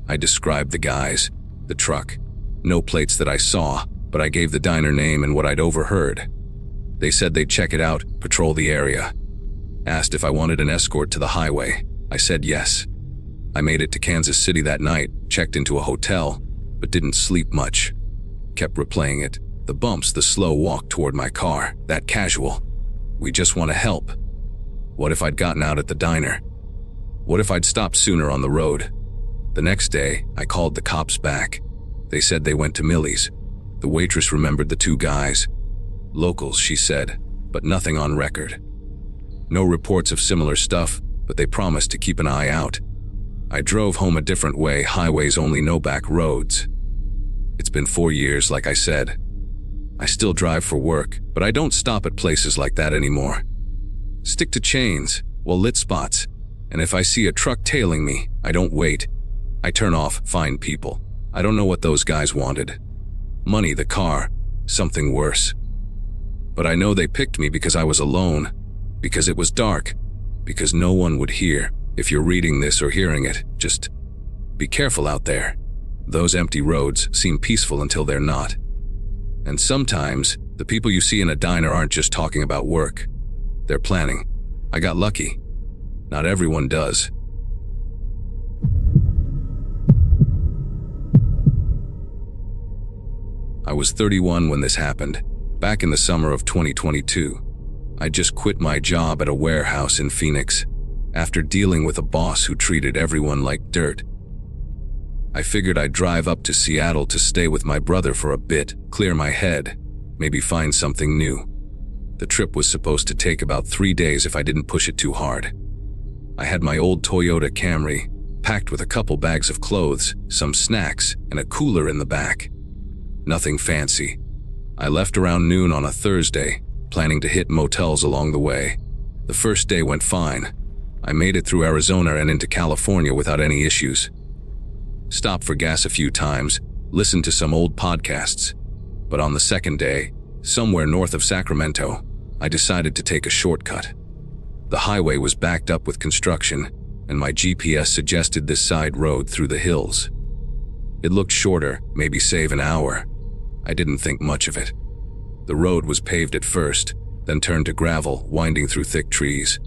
I described the guys, the truck. No plates that I saw, but I gave the diner name and what I'd overheard. They said they'd check it out, patrol the area. Asked if I wanted an escort to the highway. I said yes. I made it to Kansas City that night, checked into a hotel, but didn't sleep much. Kept replaying it. The bumps, the slow walk toward my car, that casual. We just want to help. What if I'd gotten out at the diner? What if I'd stopped sooner on the road? The next day, I called the cops back. They said they went to Millie's. The waitress remembered the 2 guys. Locals, she said, but nothing on record. No reports of similar stuff, but they promised to keep an eye out. I drove home a different way, highways only, no back roads. It's been 4 years, like I said. I still drive for work, but I don't stop at places like that anymore. Stick to chains, well-lit spots, and if I see a truck tailing me, I don't wait. I turn off, find people. I don't know what those guys wanted. Money, the car, something worse. But I know they picked me because I was alone, because it was dark, because no one would hear. If you're reading this or hearing it, just be careful out there. Those empty roads seem peaceful until they're not. And sometimes, the people you see in a diner aren't just talking about work. They're planning. I got lucky. Not everyone does. I was 31 when this happened, back in the summer of 2022. I just quit my job at a warehouse in Phoenix, after dealing with a boss who treated everyone like dirt. I figured I'd drive up to Seattle to stay with my brother for a bit, clear my head, maybe find something new. The trip was supposed to take about 3 days if I didn't push it too hard. I had my old Toyota Camry, packed with a couple bags of clothes, some snacks, and a cooler in the back. Nothing fancy. I left around noon on a Thursday, planning to hit motels along the way. The first day went fine. I made it through Arizona and into California without any issues. Stopped for gas a few times, listened to some old podcasts. But on the second day, somewhere north of Sacramento, I decided to take a shortcut. The highway was backed up with construction, and my GPS suggested this side road through the hills. It looked shorter, maybe save an hour. I didn't think much of it. The road was paved at first, then turned to gravel, winding through thick trees.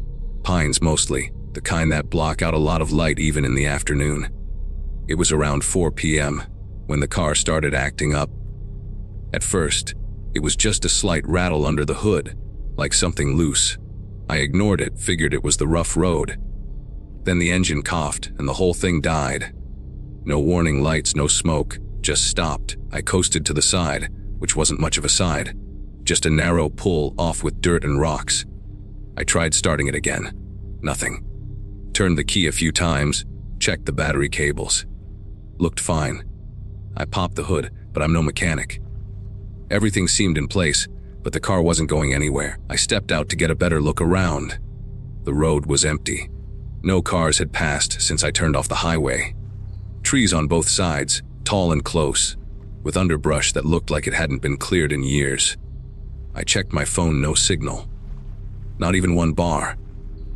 Pines mostly, the kind that block out a lot of light even in the afternoon. It was around 4 p.m. when the car started acting up. At first, it was just a slight rattle under the hood, like something loose. I ignored it, figured it was the rough road. Then the engine coughed and the whole thing died. No warning lights, no smoke, just stopped. I coasted to the side, which wasn't much of a side, just a narrow pull off with dirt and rocks. I tried starting it again. Nothing. Turned the key a few times, checked the battery cables. Looked fine. I popped the hood, but I'm no mechanic. Everything seemed in place, but the car wasn't going anywhere. I stepped out to get a better look around. The road was empty. No cars had passed since I turned off the highway. Trees on both sides, tall and close, with underbrush that looked like it hadn't been cleared in years. I checked my phone, no signal. Not even one bar.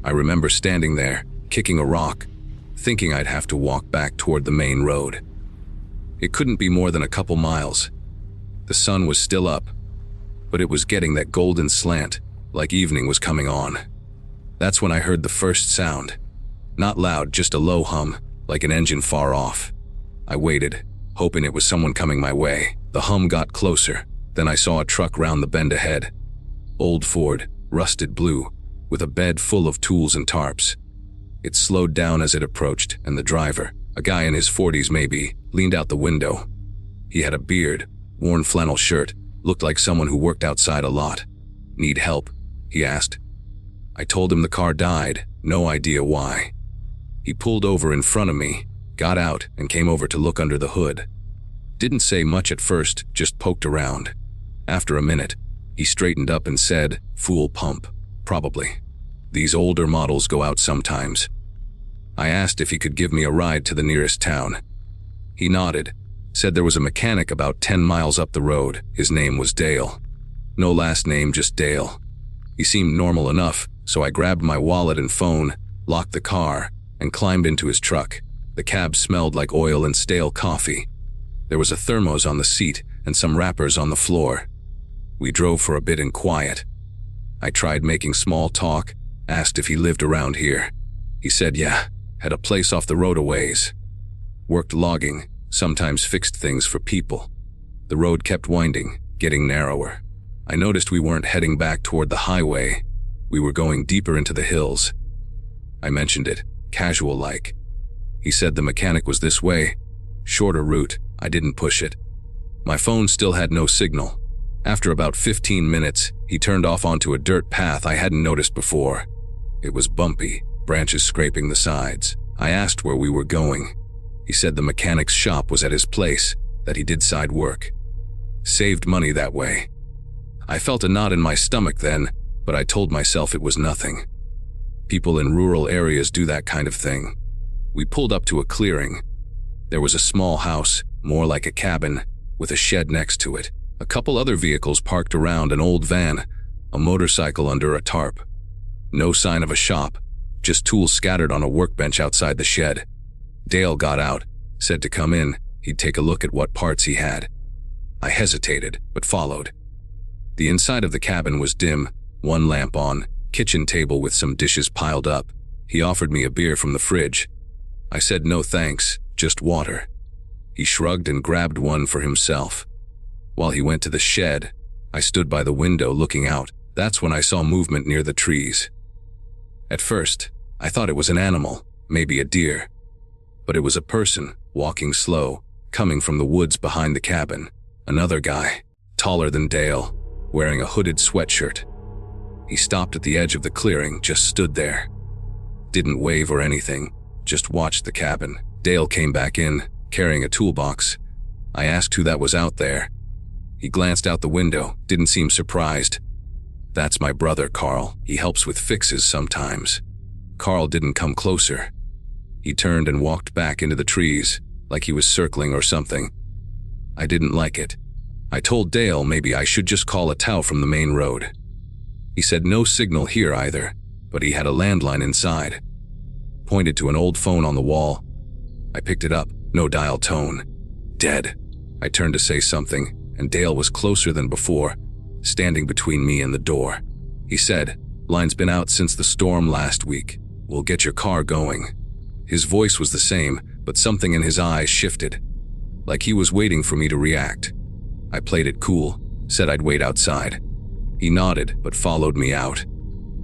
I remember standing there, kicking a rock, thinking I'd have to walk back toward the main road. It couldn't be more than a couple miles. The sun was still up, but it was getting that golden slant, like evening was coming on. That's when I heard the first sound. Not loud, just a low hum, like an engine far off. I waited, hoping it was someone coming my way. The hum got closer, then I saw a truck round the bend ahead. Old Ford, rusted blue, with a bed full of tools and tarps. It slowed down as it approached, and the driver, a guy in his 40s maybe, leaned out the window. He had a beard, worn flannel shirt, looked like someone who worked outside a lot. "Need help?" he asked. I told him the car died, no idea why. He pulled over in front of me, got out, and came over to look under the hood. Didn't say much at first, just poked around. After a minute, he straightened up and said, "Fuel pump, probably. These older models go out sometimes." I asked if he could give me a ride to the nearest town. He nodded, said there was a mechanic about 10 miles up the road. His name was Dale. No last name, just Dale. He seemed normal enough, so I grabbed my wallet and phone, locked the car, and climbed into his truck. The cab smelled like oil and stale coffee. There was a thermos on the seat and some wrappers on the floor. We drove for a bit in quiet. I tried making small talk, asked if he lived around here. He said yeah, had a place off the road a ways. Worked logging, sometimes fixed things for people. The road kept winding, getting narrower. I noticed we weren't heading back toward the highway. We were going deeper into the hills. I mentioned it, casual-like. He said the mechanic was this way. Shorter route. I didn't push it. My phone still had no signal. After about 15 minutes, he turned off onto a dirt path I hadn't noticed before. It was bumpy, branches scraping the sides. I asked where we were going. He said the mechanic's shop was at his place, that he did side work. Saved money that way. I felt a knot in my stomach then, but I told myself it was nothing. People in rural areas do that kind of thing. We pulled up to a clearing. There was a small house, more like a cabin, with a shed next to it. A couple other vehicles parked around, an old van, a motorcycle under a tarp. No sign of a shop, just tools scattered on a workbench outside the shed. Dale got out, said to come in, he'd take a look at what parts he had. I hesitated, but followed. The inside of the cabin was dim, one lamp on, kitchen table with some dishes piled up. He offered me a beer from the fridge. I said no thanks, just water. He shrugged and grabbed one for himself. While he went to the shed, I stood by the window looking out. That's when I saw movement near the trees. At first, I thought it was an animal, maybe a deer. But it was a person, walking slow, coming from the woods behind the cabin. Another guy, taller than Dale, wearing a hooded sweatshirt. He stopped at the edge of the clearing, just stood there. Didn't wave or anything, just watched the cabin. Dale came back in, carrying a toolbox. I asked who that was out there. He glanced out the window, didn't seem surprised. That's my brother, Carl. He helps with fixes sometimes. Carl didn't come closer. He turned and walked back into the trees, like he was circling or something. I didn't like it. I told Dale maybe I should just call a tow from the main road. He said no signal here either, but he had a landline inside. Pointed to an old phone on the wall. I picked it up, no dial tone. Dead. I turned to say something, and Dale was closer than before, standing between me and the door. He said, "Line's been out since the storm last week. We'll get your car going." His voice was the same, but something in his eyes shifted, like he was waiting for me to react. I played it cool, said I'd wait outside. He nodded, but followed me out.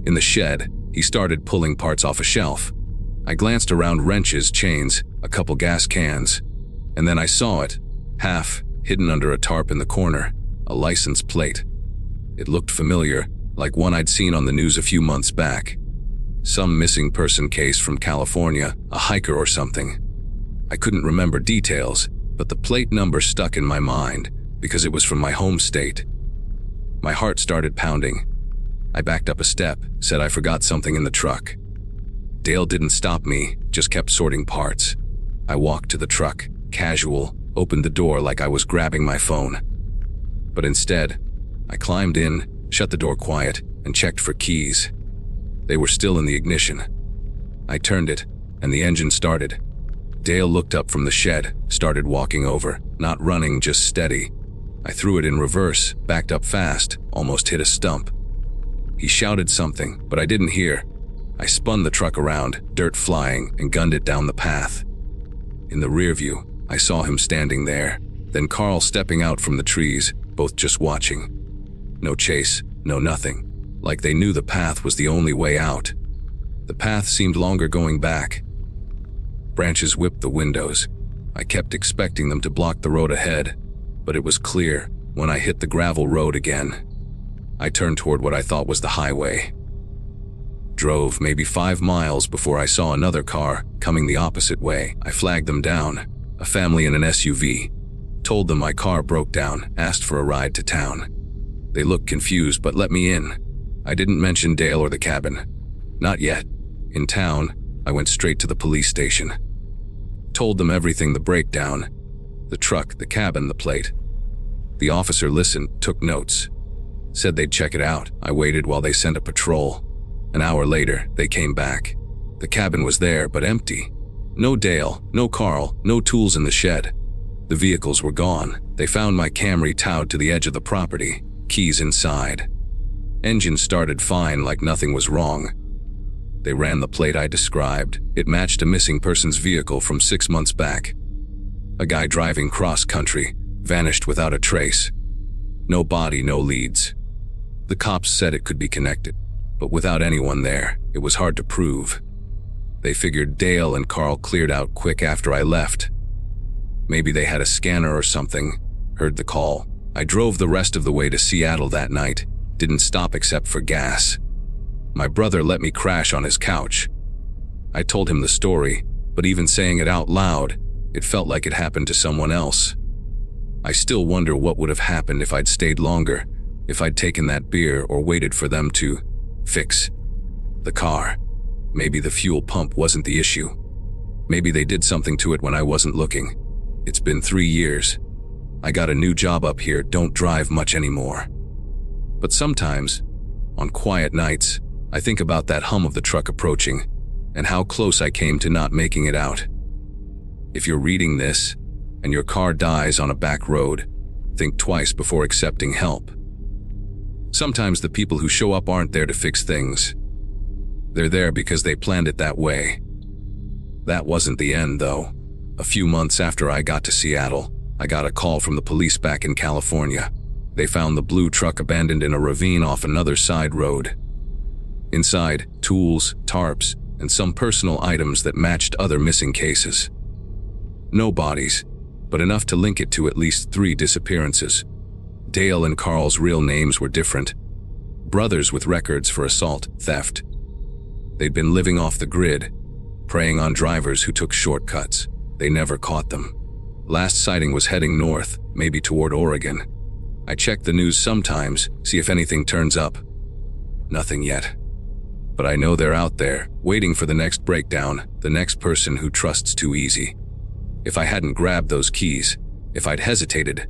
In the shed, he started pulling parts off a shelf. I glanced around, wrenches, chains, a couple gas cans, and then I saw it, half hidden under a tarp in the corner, a license plate. It looked familiar, like one I'd seen on the news a few months back. Some missing person case from California, a hiker or something. I couldn't remember details, but the plate number stuck in my mind because it was from my home state. My heart started pounding. I backed up a step, said I forgot something in the truck. Dale didn't stop me, just kept sorting parts. I walked to the truck, casual, opened the door like I was grabbing my phone. But instead, I climbed in, shut the door quiet, and checked for keys. They were still in the ignition. I turned it, and the engine started. Dale looked up from the shed, started walking over, not running, just steady. I threw it in reverse, backed up fast, almost hit a stump. He shouted something, but I didn't hear. I spun the truck around, dirt flying, and gunned it down the path. In the rear view, I saw him standing there, then Carl stepping out from the trees, both just watching. No chase, no nothing, like they knew the path was the only way out. The path seemed longer going back. Branches whipped the windows. I kept expecting them to block the road ahead, but it was clear when I hit the gravel road again. I turned toward what I thought was the highway. Drove maybe 5 miles before I saw another car coming the opposite way. I flagged them down, a family in an SUV. Told them my car broke down, asked for a ride to town. They looked confused but let me in. I didn't mention Dale or the cabin. Not yet. In town, I went straight to the police station. Told them everything, the breakdown, the truck, the cabin, the plate. The officer listened, took notes. Said they'd check it out. I waited while they sent a patrol. An hour later, they came back. The cabin was there, but empty. No Dale, no Carl, no tools in the shed. The vehicles were gone. They found my Camry towed to the edge of the property, keys inside. Engine started fine, like nothing was wrong. They ran the plate I described. It matched a missing person's vehicle from 6 months back. A guy driving cross-country, vanished without a trace. No body, no leads. The cops said it could be connected, but without anyone there, it was hard to prove. They figured Dale and Carl cleared out quick after I left. Maybe they had a scanner or something. Heard the call. I drove the rest of the way to Seattle that night. Didn't stop except for gas. My brother let me crash on his couch. I told him the story, but even saying it out loud, it felt like it happened to someone else. I still wonder what would have happened if I'd stayed longer, if I'd taken that beer or waited for them to fix the car. Maybe the fuel pump wasn't the issue. Maybe they did something to it when I wasn't looking. It's been 3 years. I got a new job up here, don't drive much anymore. But sometimes, on quiet nights, I think about that hum of the truck approaching and how close I came to not making it out. If you're reading this and your car dies on a back road, think twice before accepting help. Sometimes the people who show up aren't there to fix things. They're there because they planned it that way. That wasn't the end, though. A few months after I got to Seattle, I got a call from the police back in California. They found the blue truck abandoned in a ravine off another side road. Inside, tools, tarps, and some personal items that matched other missing cases. No bodies, but enough to link it to at least 3 disappearances. Dale and Carl's real names were different. Brothers with records for assault, theft. They'd been living off the grid, preying on drivers who took shortcuts. They never caught them. Last sighting was heading north, maybe toward Oregon. I check the news sometimes, see if anything turns up. Nothing yet. But I know they're out there, waiting for the next breakdown, the next person who trusts too easy. If I hadn't grabbed those keys, if I'd hesitated,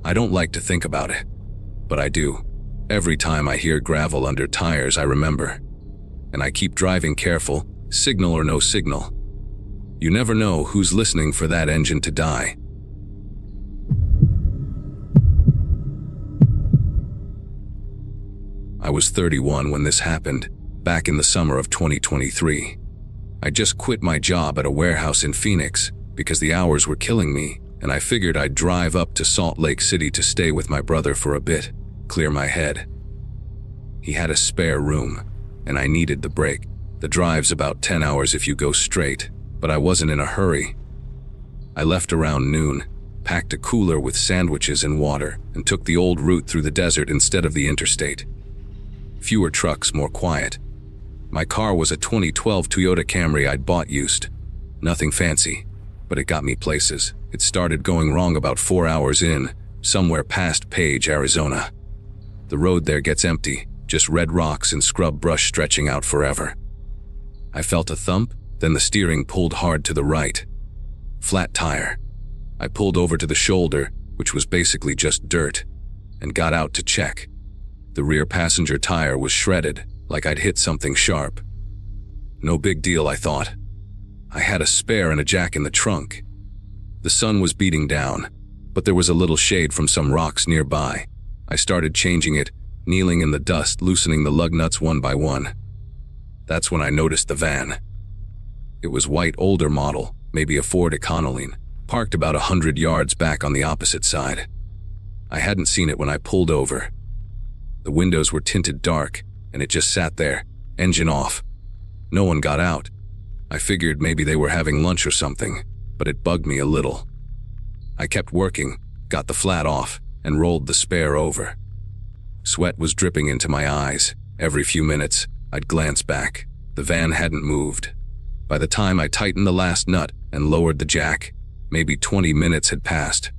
I don't like to think about it, but I do. Every time I hear gravel under tires, I remember. And I keep driving careful, signal or no signal. You never know who's listening for that engine to die. I was 31 when this happened, back in the summer of 2023. I just quit my job at a warehouse in Phoenix because the hours were killing me, and I figured I'd drive up to Salt Lake City to stay with my brother for a bit, clear my head. He had a spare room, and I needed the break. The drive's about 10 hours if you go straight, but I wasn't in a hurry. I left around noon, packed a cooler with sandwiches and water, and took the old route through the desert instead of the interstate. Fewer trucks, more quiet. My car was a 2012 Toyota Camry I'd bought used. Nothing fancy, but it got me places. It started going wrong about 4 hours in, somewhere past Page, Arizona. The road there gets empty, just red rocks and scrub brush stretching out forever. I felt a thump, then the steering pulled hard to the right. Flat tire. I pulled over to the shoulder, which was basically just dirt, and got out to check. The rear passenger tire was shredded, like I'd hit something sharp. No big deal, I thought. I had a spare and a jack in the trunk. The sun was beating down, but there was a little shade from some rocks nearby. I started changing it, kneeling in the dust, loosening the lug nuts one by one. That's when I noticed the van. It was white, older model, maybe a Ford Econoline, parked about 100 yards back on the opposite side. I hadn't seen it when I pulled over. The windows were tinted dark, and it just sat there, engine off. No one got out. I figured maybe they were having lunch or something, but it bugged me a little. I kept working, got the flat off, and rolled the spare over. Sweat was dripping into my eyes. Every few minutes, I'd glance back. The van hadn't moved. By the time I tightened the last nut and lowered the jack, maybe 20 minutes had passed.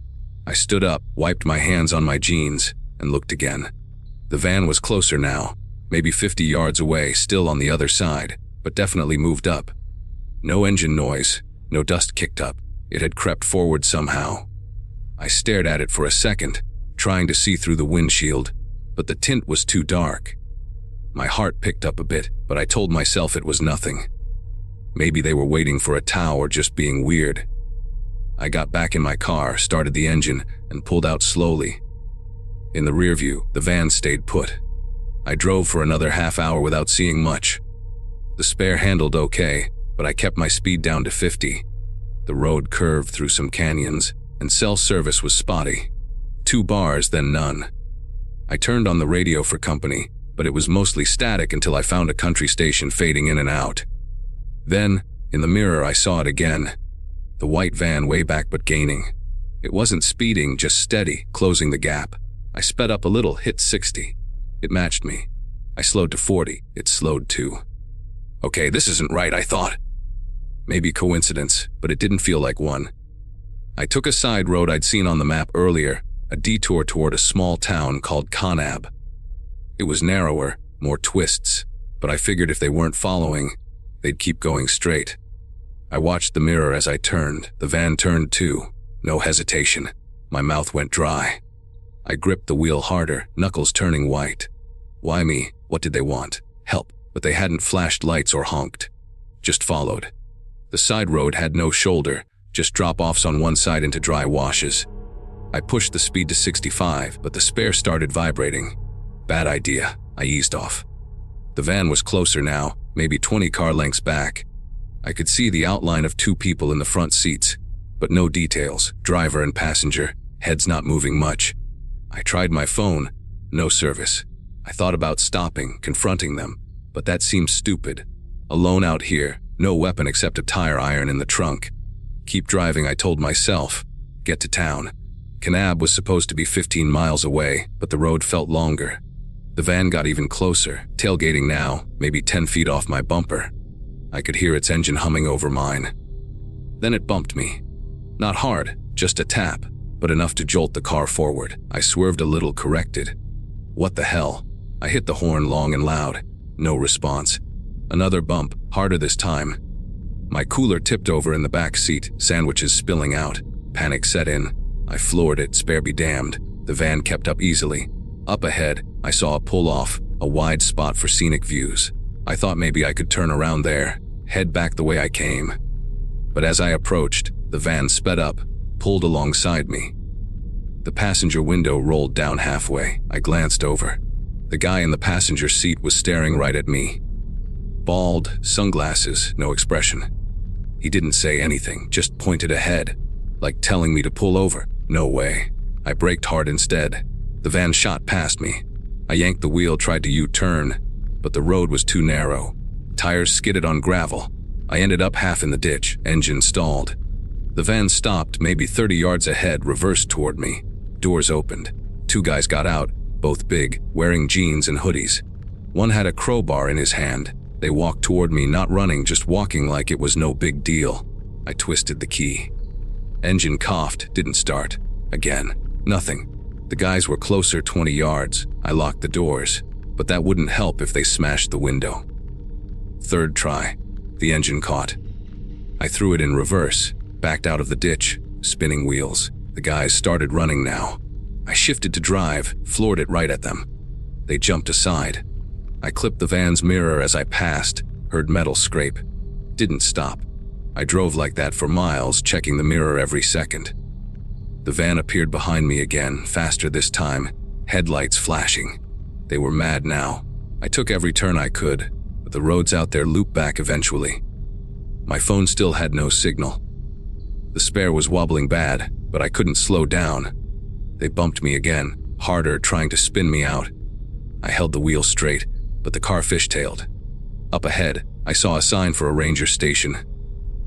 I stood up, wiped my hands on my jeans, and looked again. The van was closer now, maybe 50 yards away, still on the other side, but definitely moved up. No engine noise, no dust kicked up. It had crept forward somehow. I stared at it for a second, trying to see through the windshield, but the tint was too dark. My heart picked up a bit, but I told myself it was nothing. Maybe they were waiting for a tow or just being weird. I got back in my car, started the engine, and pulled out slowly. In the rear view, the van stayed put. I drove for another half hour without seeing much. The spare handled okay, but I kept my speed down to 50. The road curved through some canyons, and cell service was spotty. 2 bars, then none. I turned on the radio for company, but it was mostly static until I found a country station fading in and out. Then, in the mirror, I saw it again. The white van way back but gaining. It wasn't speeding, just steady, closing the gap. I sped up a little, hit 60. It matched me. I slowed to 40. It slowed too. Okay, this isn't right, I thought. Maybe coincidence, but it didn't feel like one. I took a side road I'd seen on the map earlier, a detour toward a small town called Conab. It was narrower, more twists, but I figured if they weren't following, they'd keep going straight. I watched the mirror as I turned. The van turned too. No hesitation. My mouth went dry. I gripped the wheel harder, knuckles turning white. Why me? What did they want? Help. But they hadn't flashed lights or honked. Just followed. The side road had no shoulder, just drop-offs on one side into dry washes. I pushed the speed to 65, but the spare started vibrating. Bad idea. I eased off. The van was closer now, maybe 20 car lengths back. I could see the outline of 2 people in the front seats, but no details, driver and passenger, heads not moving much. I tried my phone, no service. I thought about stopping, confronting them, but that seemed stupid. Alone out here, no weapon except a tire iron in the trunk. Keep driving, I told myself. Get to town. Conab was supposed to be 15 miles away, but the road felt longer. The van got even closer, tailgating now, maybe 10 feet off my bumper. I could hear its engine humming over mine. Then it bumped me. Not hard, just a tap, but enough to jolt the car forward. I swerved a little, corrected. What the hell? I hit the horn long and loud. No response. Another bump, harder this time. My cooler tipped over in the back seat, sandwiches spilling out. Panic set in. I floored it, spare be damned. The van kept up easily. Up ahead, I saw a pull-off, a wide spot for scenic views. I thought maybe I could turn around there, head back the way I came. But as I approached, the van sped up, pulled alongside me. The passenger window rolled down halfway. I glanced over. The guy in the passenger seat was staring right at me. Bald, sunglasses, no expression. He didn't say anything, just pointed ahead, like telling me to pull over. No way. I braked hard instead. The van shot past me. I yanked the wheel, tried to U-turn, but the road was too narrow. Tires skidded on gravel. I ended up half in the ditch, engine stalled. The van stopped maybe 30 yards ahead, reversed toward me. Doors opened. 2 guys got out, both big, wearing jeans and hoodies. One had a crowbar in his hand. They walked toward me, not running, just walking like it was no big deal. I twisted the key. Engine coughed, didn't start. Again, nothing. The guys were closer, 20 yards. I locked the doors, but that wouldn't help if they smashed the window. 3rd try. The engine caught. I threw it in reverse, backed out of the ditch, spinning wheels. The guys started running now. I shifted to drive, floored it right at them. They jumped aside. I clipped the van's mirror as I passed, heard metal scrape. Didn't stop. I drove like that for miles, checking the mirror every second. The van appeared behind me again, faster this time, headlights flashing. They were mad now. I took every turn I could, but the roads out there looped back eventually. My phone still had no signal. The spare was wobbling bad, but I couldn't slow down. They bumped me again, harder, trying to spin me out. I held the wheel straight, but the car fishtailed. Up ahead, I saw a sign for a ranger station.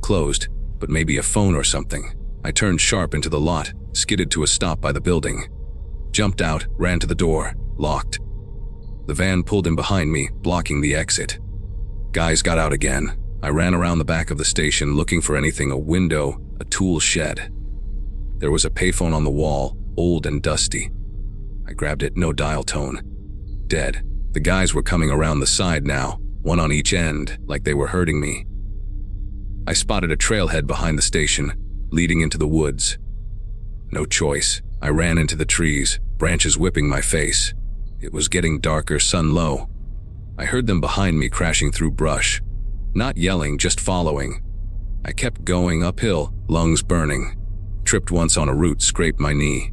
Closed, but maybe a phone or something. I turned sharp into the lot, skidded to a stop by the building. Jumped out, ran to the door, locked. The van pulled in behind me, blocking the exit. Guys got out again. I ran around the back of the station looking for anything, a window, a tool shed. There was a payphone on the wall, old and dusty. I grabbed it, no dial tone. Dead. The guys were coming around the side now, one on each end, like they were hurting me. I spotted a trailhead behind the station, leading into the woods. No choice. I ran into the trees, branches whipping my face. It was getting darker, sun low. I heard them behind me crashing through brush. Not yelling, just following. I kept going uphill, lungs burning. Tripped once on a root, scraped my knee.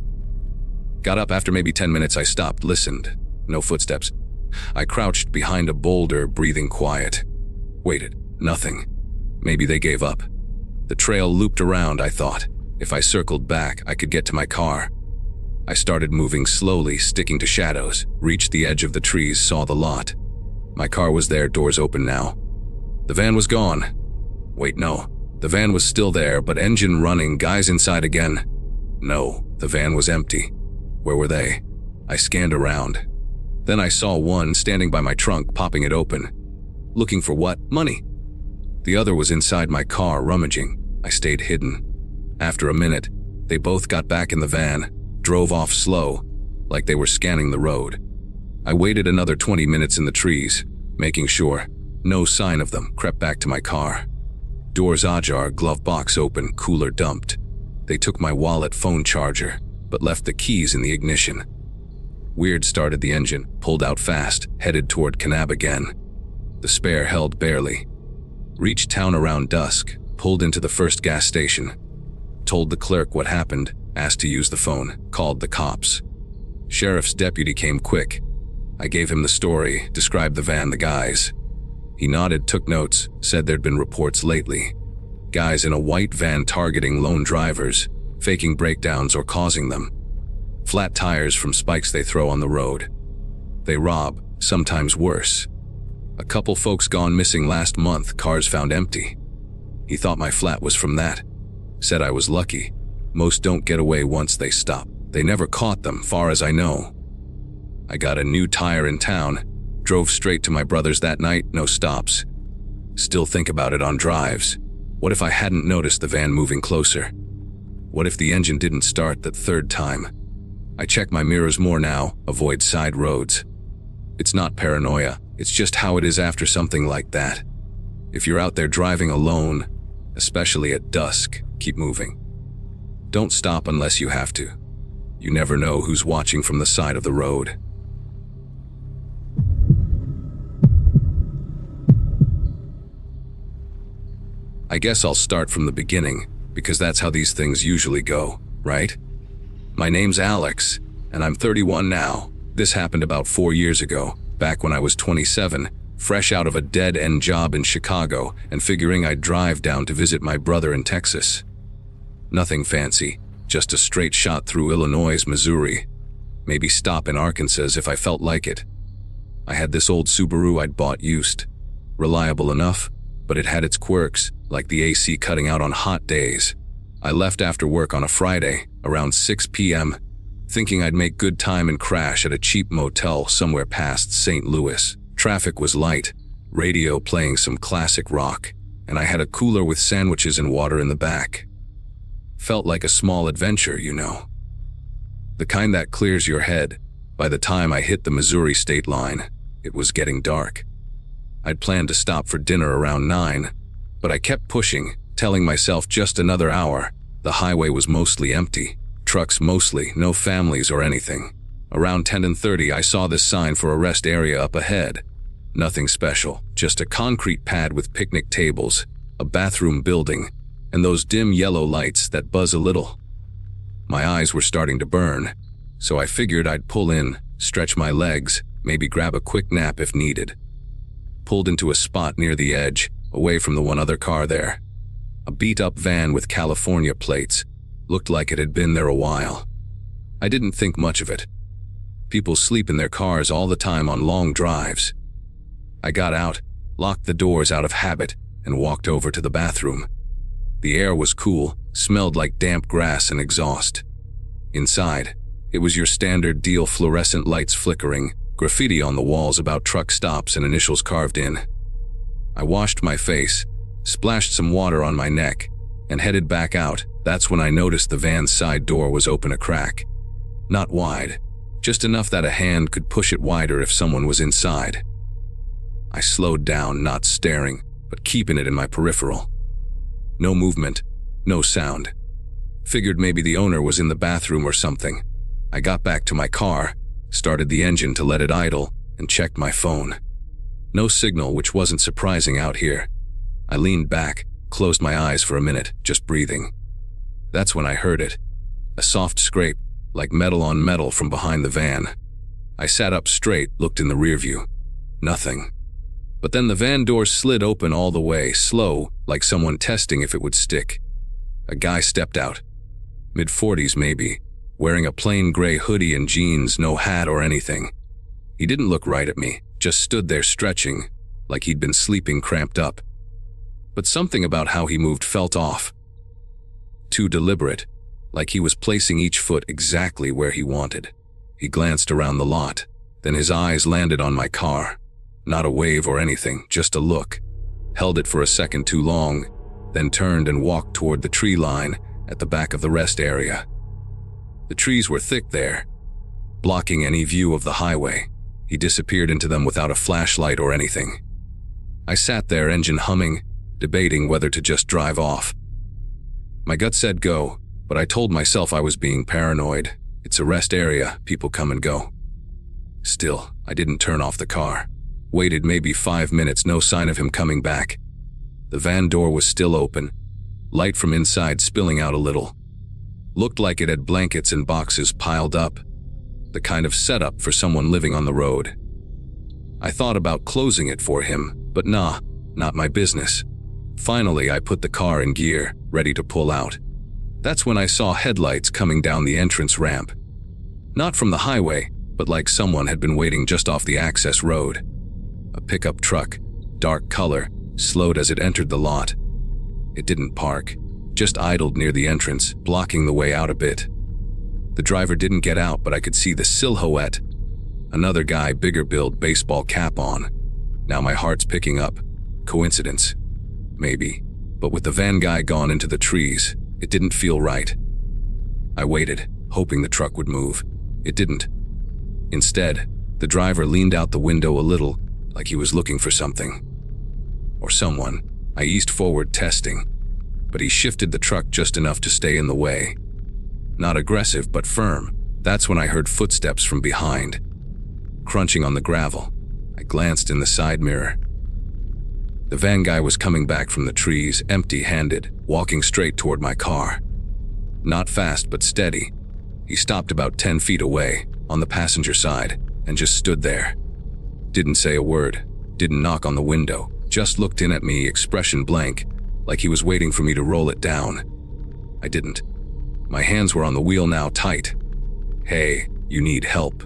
Got up after maybe 10 minutes. I stopped, listened. No footsteps. I crouched behind a boulder, breathing quiet. Waited. Nothing. Maybe they gave up. The trail looped around, I thought. If I circled back, I could get to my car. I started moving slowly, sticking to shadows. Reached the edge of the trees, saw the lot. My car was there, doors open now. The van was gone. Wait, no. The van was still there, but engine running, guys inside again. No, the van was empty. Where were they? I scanned around. Then I saw one standing by my trunk, popping it open. Looking for what? Money. The other was inside my car, rummaging. I stayed hidden. After a minute, they both got back in the van, drove off slow, like they were scanning the road. I waited another 20 minutes in the trees, making sure. No sign of them, crept back to my car. Doors ajar, glove box open, cooler dumped. They took my wallet, phone charger, but left the keys in the ignition. Weird started the engine, pulled out fast, headed toward Kanab again. The spare held barely. Reached town around dusk, pulled into the first gas station. Told the clerk what happened, asked to use the phone, called the cops. Sheriff's deputy came quick. I gave him the story, described the van, the guys. He nodded, took notes, said there'd been reports lately. Guys in a white van targeting lone drivers, faking breakdowns or causing them. Flat tires from spikes they throw on the road. They rob, sometimes worse. A couple folks gone missing last month, cars found empty. He thought my flat was from that. Said I was lucky. Most don't get away once they stop. They never caught them, far as I know. I got a new tire in town. Drove straight to my brother's that night, no stops. Still think about it on drives. What if I hadn't noticed the van moving closer? What if the engine didn't start that third time? I check my mirrors more now, avoid side roads. It's not paranoia, it's just how it is after something like that. If you're out there driving alone, especially at dusk, keep moving. Don't stop unless you have to. You never know who's watching from the side of the road. I guess I'll start from the beginning, because that's how these things usually go, right? My name's Alex, and I'm 31 now. This happened about 4 years ago, back when I was 27, fresh out of a dead-end job in Chicago and figuring I'd drive down to visit my brother in Texas. Nothing fancy, just a straight shot through Illinois, Missouri. Maybe stop in Arkansas if I felt like it. I had this old Subaru I'd bought used. Reliable enough, but it had its quirks, like the AC cutting out on hot days. I left after work on a Friday, around 6 p.m., thinking I'd make good time and crash at a cheap motel somewhere past St. Louis. Traffic was light, radio playing some classic rock, and I had a cooler with sandwiches and water in the back. Felt like a small adventure, you know. The kind that clears your head. By the time I hit the Missouri state line, it was getting dark. I'd planned to stop for dinner around 9, but I kept pushing, telling myself just another hour. The highway was mostly empty. Trucks mostly, no families or anything. Around 10:30, I saw this sign for a rest area up ahead. Nothing special, just a concrete pad with picnic tables, a bathroom building, and those dim yellow lights that buzz a little. My eyes were starting to burn, so I figured I'd pull in, stretch my legs, maybe grab a quick nap if needed. Pulled into a spot near the edge, away from the one other car there. A beat-up van with California plates. Looked like it had been there a while. I didn't think much of it. People sleep in their cars all the time on long drives. I got out, locked the doors out of habit, and walked over to the bathroom. The air was cool, smelled like damp grass and exhaust. Inside, it was your standard deal, fluorescent lights flickering, graffiti on the walls about truck stops and initials carved in. I washed my face, splashed some water on my neck, and headed back out. That's when I noticed the van's side door was open a crack. Not wide, just enough that a hand could push it wider if someone was inside. I slowed down, not staring, but keeping it in my peripheral. No movement, no sound. Figured maybe the owner was in the bathroom or something. I got back to my car, started the engine to let it idle, and checked my phone. No signal, which wasn't surprising out here. I leaned back, closed my eyes for a minute, just breathing. That's when I heard it. A soft scrape, like metal on metal from behind the van. I sat up straight, looked in the rearview. Nothing. But then the van door slid open all the way, slow, like someone testing if it would stick. A guy stepped out. Mid-40s maybe, wearing a plain gray hoodie and jeans, no hat or anything. He didn't look right at me, just stood there stretching, like he'd been sleeping cramped up. But something about how he moved felt off. Too deliberate, like he was placing each foot exactly where he wanted. He glanced around the lot, then his eyes landed on my car. Not a wave or anything, just a look. Held it for a second too long, then turned and walked toward the tree line at the back of the rest area. The trees were thick there, blocking any view of the highway. He disappeared into them without a flashlight or anything. I sat there, engine humming, debating whether to just drive off. My gut said go, but I told myself I was being paranoid. It's a rest area, people come and go. Still, I didn't turn off the car. Waited maybe 5 minutes, no sign of him coming back. The van door was still open, light from inside spilling out a little. Looked like it had blankets and boxes piled up, the kind of setup for someone living on the road. I thought about closing it for him, but nah, not my business. Finally, I put the car in gear, ready to pull out. That's when I saw headlights coming down the entrance ramp. Not from the highway, but like someone had been waiting just off the access road. A pickup truck, dark color, slowed as it entered the lot. It didn't park, just idled near the entrance, blocking the way out a bit. The driver didn't get out, but I could see the silhouette. Another guy, bigger build, baseball cap on. Now my heart's picking up. Coincidence? Maybe. But with the van guy gone into the trees, it didn't feel right. I waited, hoping the truck would move. It didn't. Instead, the driver leaned out the window a little, like he was looking for something. Or someone. I eased forward, testing. But he shifted the truck just enough to stay in the way. Not aggressive, but firm. That's when I heard footsteps from behind, crunching on the gravel. I glanced in the side mirror. The van guy was coming back from the trees, empty-handed, walking straight toward my car. Not fast, but steady. He stopped about 10 feet away, on the passenger side, and just stood there. Didn't say a word, didn't knock on the window, just looked in at me, expression blank, like he was waiting for me to roll it down. I didn't. My hands were on the wheel now, tight. "Hey, you need help."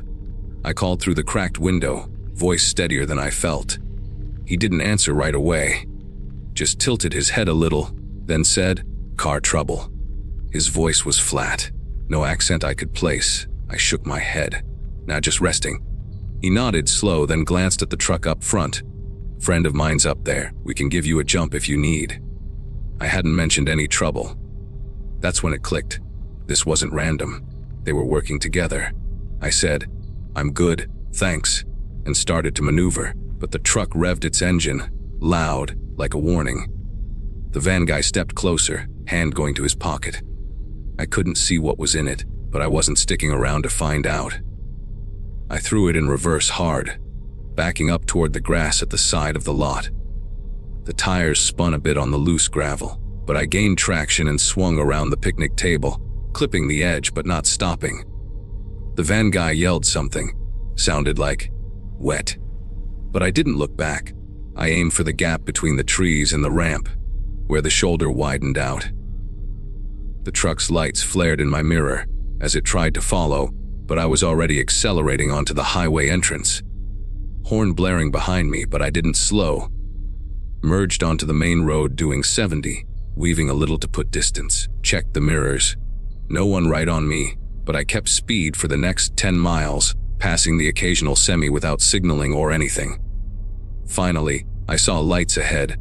I called through the cracked window, voice steadier than I felt. He didn't answer right away, just tilted his head a little, then said, "Car trouble." His voice was flat, no accent I could place. I shook my head. "Nah, just resting." He nodded slow, then glanced at the truck up front. "Friend of mine's up there. We can give you a jump if you need." I hadn't mentioned any trouble. That's when it clicked. This wasn't random. They were working together. I said, "I'm good, thanks," and started to maneuver, but the truck revved its engine, loud, like a warning. The van guy stepped closer, hand going to his pocket. I couldn't see what was in it, but I wasn't sticking around to find out. I threw it in reverse hard, backing up toward the grass at the side of the lot. The tires spun a bit on the loose gravel, but I gained traction and swung around the picnic table, clipping the edge but not stopping. The van guy yelled something, sounded like, "Wet." But I didn't look back. I aimed for the gap between the trees and the ramp, where the shoulder widened out. The truck's lights flared in my mirror as it tried to follow, but I was already accelerating onto the highway entrance. Horn blaring behind me, but I didn't slow. Merged onto the main road doing 70, weaving a little to put distance. Checked the mirrors. No one right on me, but I kept speed for the next 10 miles, passing the occasional semi without signaling or anything. Finally, I saw lights ahead.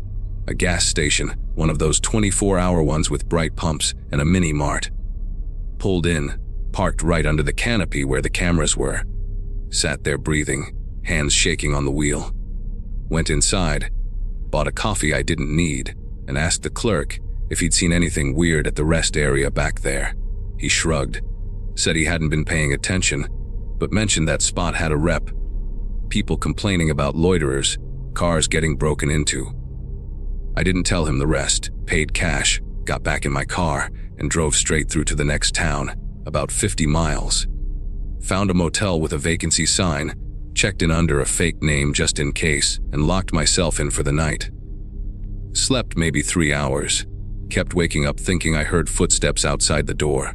A gas station, one of those 24-hour ones with bright pumps, and a mini-mart. Pulled in, parked right under the canopy where the cameras were. Sat there breathing, hands shaking on the wheel. Went inside, bought a coffee I didn't need, and asked the clerk if he'd seen anything weird at the rest area back there. He shrugged, said he hadn't been paying attention, but mentioned that spot had a rep. People complaining about loiterers, cars getting broken into. I didn't tell him the rest, paid cash, got back in my car, and drove straight through to the next town, about 50 miles. Found a motel with a vacancy sign, checked in under a fake name just in case, and locked myself in for the night. Slept maybe 3 hours. Kept waking up thinking I heard footsteps outside the door.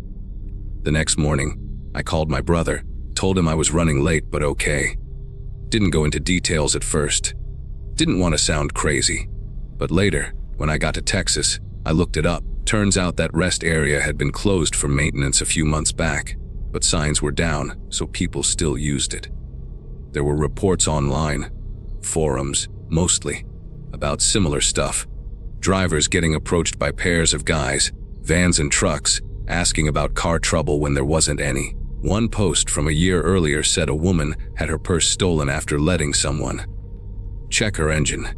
The next morning, I called my brother, told him I was running late but okay. Didn't go into details at first. Didn't want to sound crazy. But later, when I got to Texas, I looked it up. Turns out that rest area had been closed for maintenance a few months back, but signs were down, so people still used it. There were reports online, forums, mostly, about similar stuff. Drivers getting approached by pairs of guys, vans and trucks, asking about car trouble when there wasn't any. One post from a year earlier said a woman had her purse stolen after letting someone check her engine.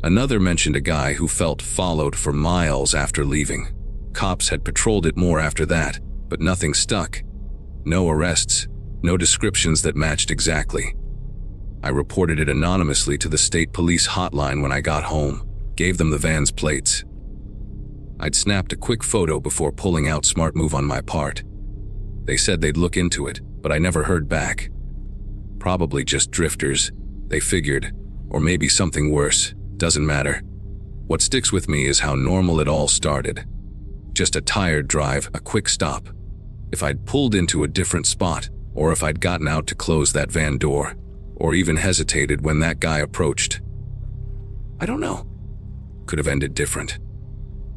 Another mentioned a guy who felt followed for miles after leaving. Cops had patrolled it more after that, but nothing stuck. No arrests, no descriptions that matched exactly. I reported it anonymously to the state police hotline when I got home. Gave them the van's plates. I'd snapped a quick photo before pulling out. Smart move on my part. They said they'd look into it, but I never heard back. Probably just drifters, they figured, or maybe something worse, doesn't matter. What sticks with me is how normal it all started. Just a tired drive, a quick stop. If I'd pulled into a different spot, or if I'd gotten out to close that van door, or even hesitated when that guy approached. I don't know. Could have ended different.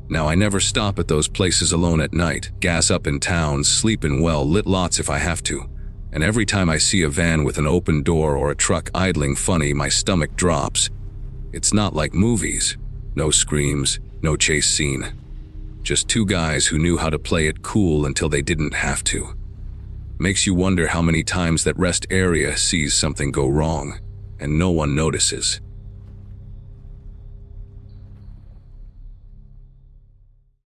Now I never stop at those places alone at night, gas up in towns, sleep in well-lit lots if I have to, and every time I see a van with an open door or a truck idling funny, my stomach drops. It's not like movies. No screams, no chase scene. Just two guys who knew how to play it cool until they didn't have to. Makes you wonder how many times that rest area sees something go wrong, and no one notices.